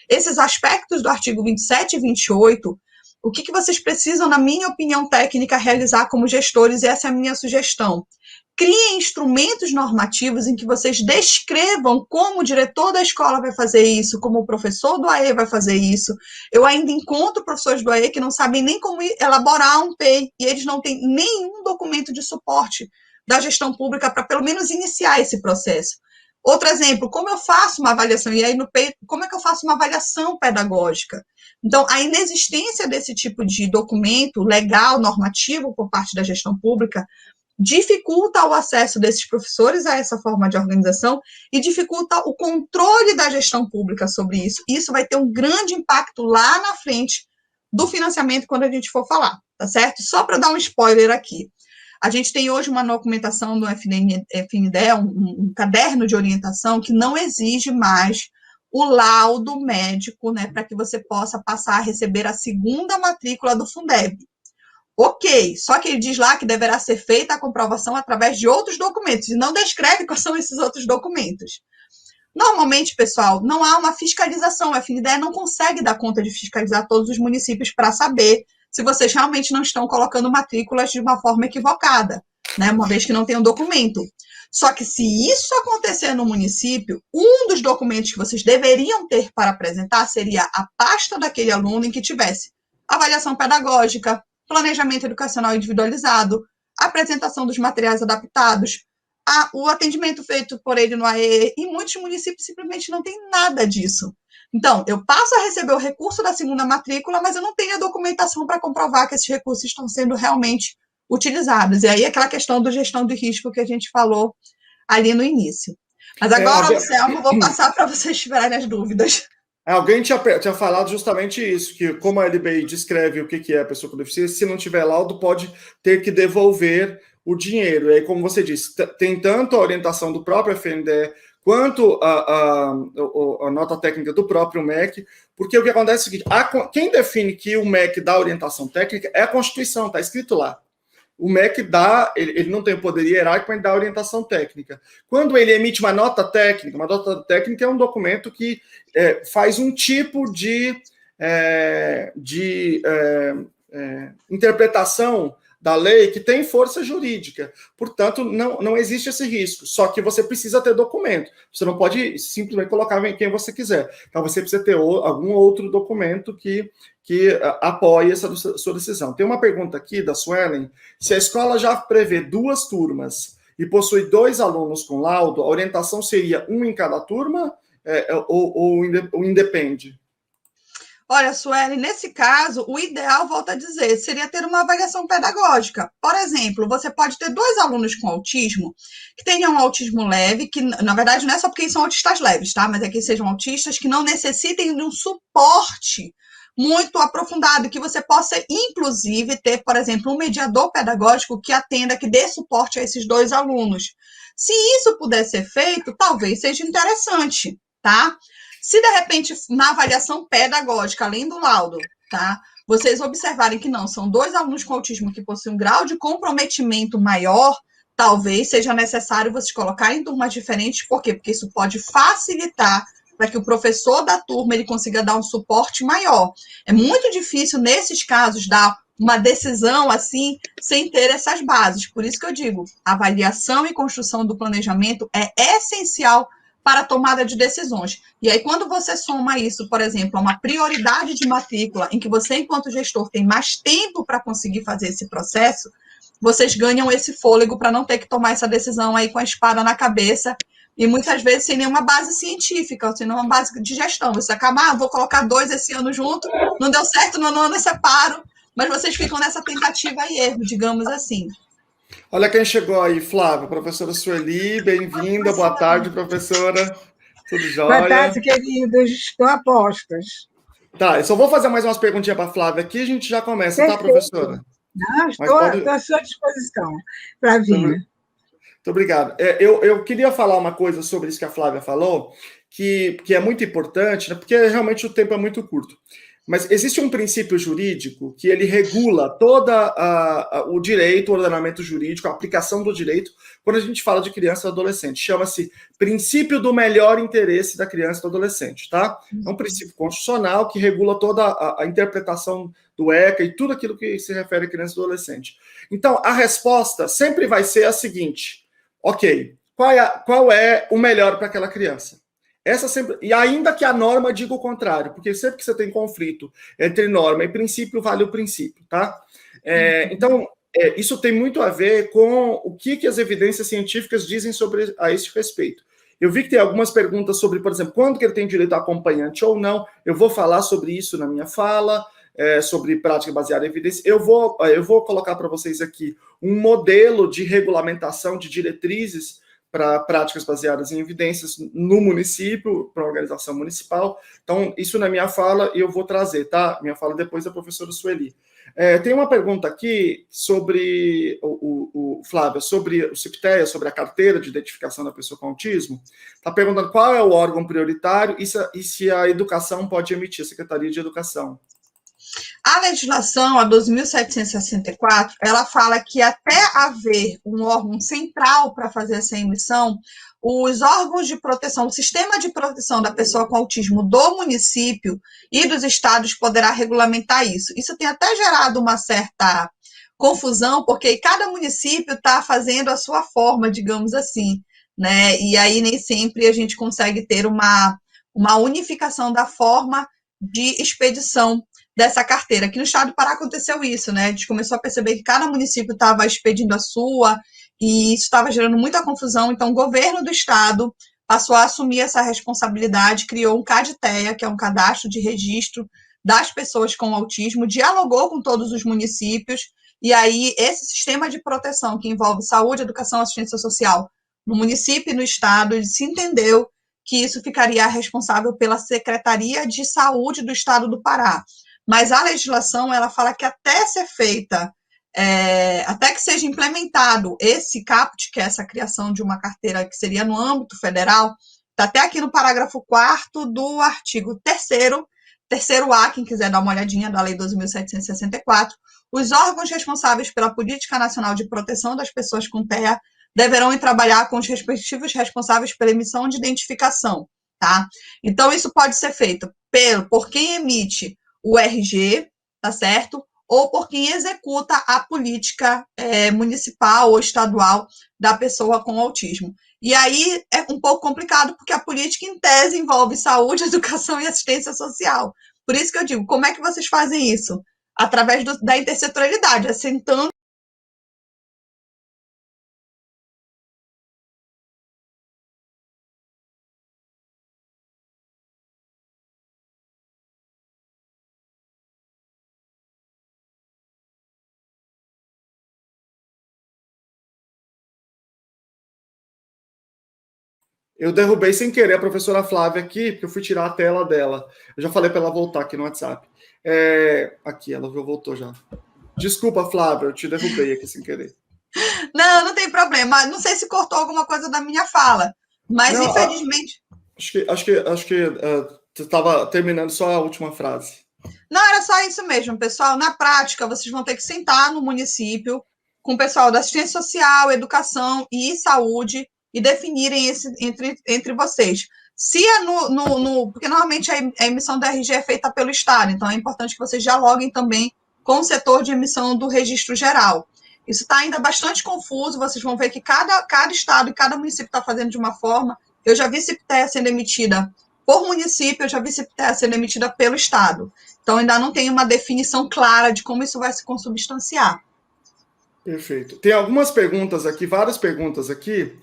Esses aspectos do artigo 27 e 28, o que vocês precisam, na minha opinião técnica, realizar como gestores, e essa é a minha sugestão. Criem instrumentos normativos em que vocês descrevam como o diretor da escola vai fazer isso, como o professor do AE vai fazer isso. Eu ainda encontro professores do AE que não sabem nem como elaborar um PEI, e eles não têm nenhum documento de suporte da gestão pública para, pelo menos, iniciar esse processo. Outro exemplo, como eu faço uma avaliação, e aí no PEI, como é que eu faço uma avaliação pedagógica? Então, a inexistência desse tipo de documento legal, normativo, por parte da gestão pública, dificulta o acesso desses professores a essa forma de organização e dificulta o controle da gestão pública sobre isso. Isso vai ter um grande impacto lá na frente do financiamento quando a gente for falar, tá certo? Só para dar um spoiler aqui. A gente tem hoje uma documentação do FNDE, um caderno de orientação que não exige mais o laudo médico, né, para que você possa passar a receber a segunda matrícula do Fundeb. Ok, só que ele diz lá que deverá ser feita a comprovação através de outros documentos, e não descreve quais são esses outros documentos. Normalmente, pessoal, não há uma fiscalização, a FNDE não consegue dar conta de fiscalizar todos os municípios para saber se vocês realmente não estão colocando matrículas de uma forma equivocada, né, uma vez que não tem um documento. Só que se isso acontecer no município, um dos documentos que vocês deveriam ter para apresentar seria a pasta daquele aluno em que tivesse avaliação pedagógica, planejamento educacional individualizado, apresentação dos materiais adaptados, o atendimento feito por ele no AE, e muitos municípios simplesmente não têm nada disso. Então, eu passo a receber o recurso da segunda matrícula, mas eu não tenho a documentação para comprovar que esses recursos estão sendo realmente utilizados. E aí, aquela questão da gestão de risco que a gente falou ali no início. Mas agora, Anselmo, vou passar para vocês tirarem as dúvidas. Alguém tinha falado justamente isso, que como a LBI descreve o que é a pessoa com deficiência, se não tiver laudo, pode ter que devolver o dinheiro. E aí, como você disse, tem tanto a orientação do próprio FNDE, quanto a nota técnica do próprio MEC, porque o que acontece é o seguinte, quem define que o MEC dá orientação técnica é a Constituição, está escrito lá. O MEC dá, ele não tem o poder hierárquico para dar orientação técnica. Quando ele emite uma nota técnica é um documento que faz um tipo de interpretação da lei que tem força jurídica. Portanto, não existe esse risco. Só que você precisa ter documento. Você não pode simplesmente colocar quem você quiser. Então, você precisa ter algum outro documento que apoie essa sua decisão. Tem uma pergunta aqui da Suelen. Se a escola já prevê 2 turmas e possui 2 alunos com laudo, a orientação seria um em cada turma ou independe? Olha, Sueli, nesse caso, o ideal, volto a dizer, seria ter uma avaliação pedagógica. Por exemplo, você pode ter 2 alunos com autismo que tenham um autismo leve, que, na verdade, não é só porque são autistas leves, tá? Mas é que sejam autistas que não necessitem de um suporte muito aprofundado, que você possa, inclusive, ter, por exemplo, um mediador pedagógico que atenda, que dê suporte a esses 2 alunos. Se isso puder ser feito, talvez seja interessante, tá? Se, de repente, na avaliação pedagógica, além do laudo, tá, vocês observarem que não, são 2 alunos com autismo que possuem um grau de comprometimento maior, talvez seja necessário vocês colocarem em turmas diferentes. Por quê? Porque isso pode facilitar para que o professor da turma ele consiga dar um suporte maior. É muito difícil, nesses casos, dar uma decisão assim, sem ter essas bases. Por isso que eu digo, avaliação e construção do planejamento é essencial para a tomada de decisões. E aí, quando você soma isso, por exemplo, a uma prioridade de matrícula, em que você, enquanto gestor, tem mais tempo para conseguir fazer esse processo, vocês ganham esse fôlego para não ter que tomar essa decisão aí com a espada na cabeça, e muitas vezes sem nenhuma base científica, sem nenhuma base de gestão. Você acaba, vou colocar 2 esse ano junto, não deu certo, no ano eu separo, mas vocês ficam nessa tentativa e erro, digamos assim. Olha quem chegou aí, Flávia, professora Sueli, bem-vinda, boa tarde, professora, tudo jóia? Boa tarde, queridos, estou a postas. Tá, eu só vou fazer mais umas perguntinhas para a Flávia aqui, a gente já começa, perfeito. Tá, professora? Não, estou à sua disposição, Flavinha. Muito obrigado. Eu queria falar uma coisa sobre isso que a Flávia falou, que é muito importante, né, porque realmente o tempo é muito curto. Mas existe um princípio jurídico que ele regula todo o direito, o ordenamento jurídico, a aplicação do direito, quando a gente fala de criança e adolescente. Chama-se princípio do melhor interesse da criança e do adolescente, tá? É um princípio constitucional que regula toda a interpretação do ECA e tudo aquilo que se refere a criança e adolescente. Então, a resposta sempre vai ser a seguinte: ok, qual é o melhor para aquela criança? Essa sempre, e ainda que a norma diga o contrário, porque sempre que você tem conflito entre norma e princípio, vale o princípio, tá? Então, isso tem muito a ver com o que as evidências científicas dizem sobre a esse respeito. Eu vi que tem algumas perguntas sobre, por exemplo, quando que ele tem direito a acompanhante ou não. Eu vou falar sobre isso na minha fala, sobre prática baseada em evidência. Eu vou colocar para vocês aqui um modelo de regulamentação de diretrizes para práticas baseadas em evidências no município, para a organização municipal. Então, isso na minha fala eu vou trazer, tá? Minha fala depois da professora Sueli. Tem uma pergunta aqui sobre Flávia, sobre o CIPTEA, sobre a carteira de identificação da pessoa com autismo. Está perguntando qual é o órgão prioritário e se a educação pode emitir, a Secretaria de Educação. A legislação, a 2.764, ela fala que até haver um órgão central para fazer essa emissão, os órgãos de proteção, o sistema de proteção da pessoa com autismo do município e dos estados poderá regulamentar isso. Isso tem até gerado uma certa confusão, porque cada município está fazendo a sua forma, digamos assim, né? E aí nem sempre a gente consegue ter uma unificação da forma de expedição dessa carteira. Aqui no estado do Pará aconteceu isso, né? A gente começou a perceber que cada município estava expedindo a sua, e isso estava gerando muita confusão. Então, o governo do estado passou a assumir essa responsabilidade, criou um CADTEA, que é um cadastro de registro das pessoas com autismo, dialogou com todos os municípios, e aí esse sistema de proteção que envolve saúde, educação, assistência social no município e no estado, ele se entendeu que isso ficaria responsável pela Secretaria de Saúde do estado do Pará. Mas a legislação, ela fala que até ser feita, até que seja implementado esse CAPT, que é essa criação de uma carteira que seria no âmbito federal, está até aqui no parágrafo 4º do artigo 3º A, quem quiser dar uma olhadinha da Lei 12.764, os órgãos responsáveis pela Política Nacional de Proteção das Pessoas com TEA deverão trabalhar com os respectivos responsáveis pela emissão de identificação, tá? Então, isso pode ser feito por quem emite o RG, tá certo? Ou por quem executa a política municipal ou estadual da pessoa com autismo. E aí é um pouco complicado, porque a política, em tese, envolve saúde, educação e assistência social. Por isso que eu digo, como é que vocês fazem isso? Através da intersetorialidade, assentando. Eu derrubei sem querer a professora Flávia aqui, porque eu fui tirar a tela dela. Eu já falei para ela voltar aqui no WhatsApp. Aqui, ela voltou já. Desculpa, Flávia, eu te derrubei aqui sem querer. Não tem problema. Não sei se cortou alguma coisa da minha fala, mas não, infelizmente... Acho que estava terminando só a última frase. Não, era só isso mesmo, pessoal. Na prática, vocês vão ter que sentar no município com o pessoal da assistência social, educação e saúde e definirem esse entre vocês. Se é porque normalmente a emissão da RG é feita pelo Estado, então é importante que vocês dialoguem também com o setor de emissão do registro geral. Isso está ainda bastante confuso, vocês vão ver que cada estado e cada município está fazendo de uma forma. Eu já vi CIPTEA sendo emitida por município, eu já vi CIPTEA sendo emitida pelo Estado. Então, ainda não tem uma definição clara de como isso vai se consubstanciar. Perfeito. Tem algumas perguntas aqui, várias perguntas aqui.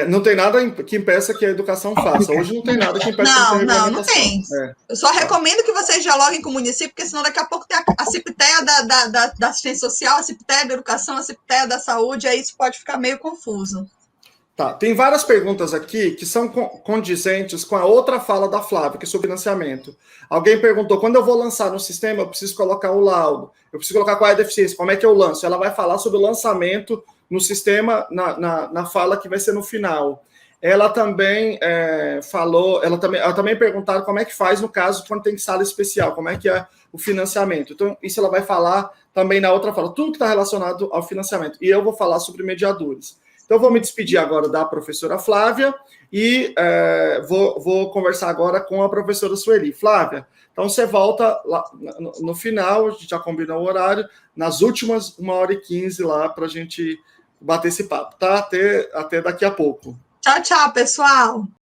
Não tem nada que impeça que a educação faça. Hoje não tem nada que impeça que a regulamentação. Não tem. Eu só recomendo que vocês dialoguem com o município, porque senão daqui a pouco tem a CIPTEA da assistência social, a CIPTEA da educação, a CIPTEA da saúde, aí isso pode ficar meio confuso. Tá, tem várias perguntas aqui que são condizentes com a outra fala da Flávia, que é sobre financiamento. Alguém perguntou, quando eu vou lançar no sistema, eu preciso colocar o laudo, eu preciso colocar qual é a deficiência, como é que eu lanço? Ela vai falar sobre o lançamento no sistema, na fala que vai ser no final. ela também falou, ela também perguntaram como é que faz no caso quando tem sala especial, como é que é o financiamento. Então, isso ela vai falar também na outra fala, tudo que está relacionado ao financiamento. E eu vou falar sobre mediadores. Então, eu vou me despedir agora da professora Flávia e vou conversar agora com a professora Sueli. Flávia, então você volta lá no final, a gente já combinou o horário, nas últimas 1h15 lá para a gente bater esse papo, tá? Até daqui a pouco. Tchau, tchau, pessoal!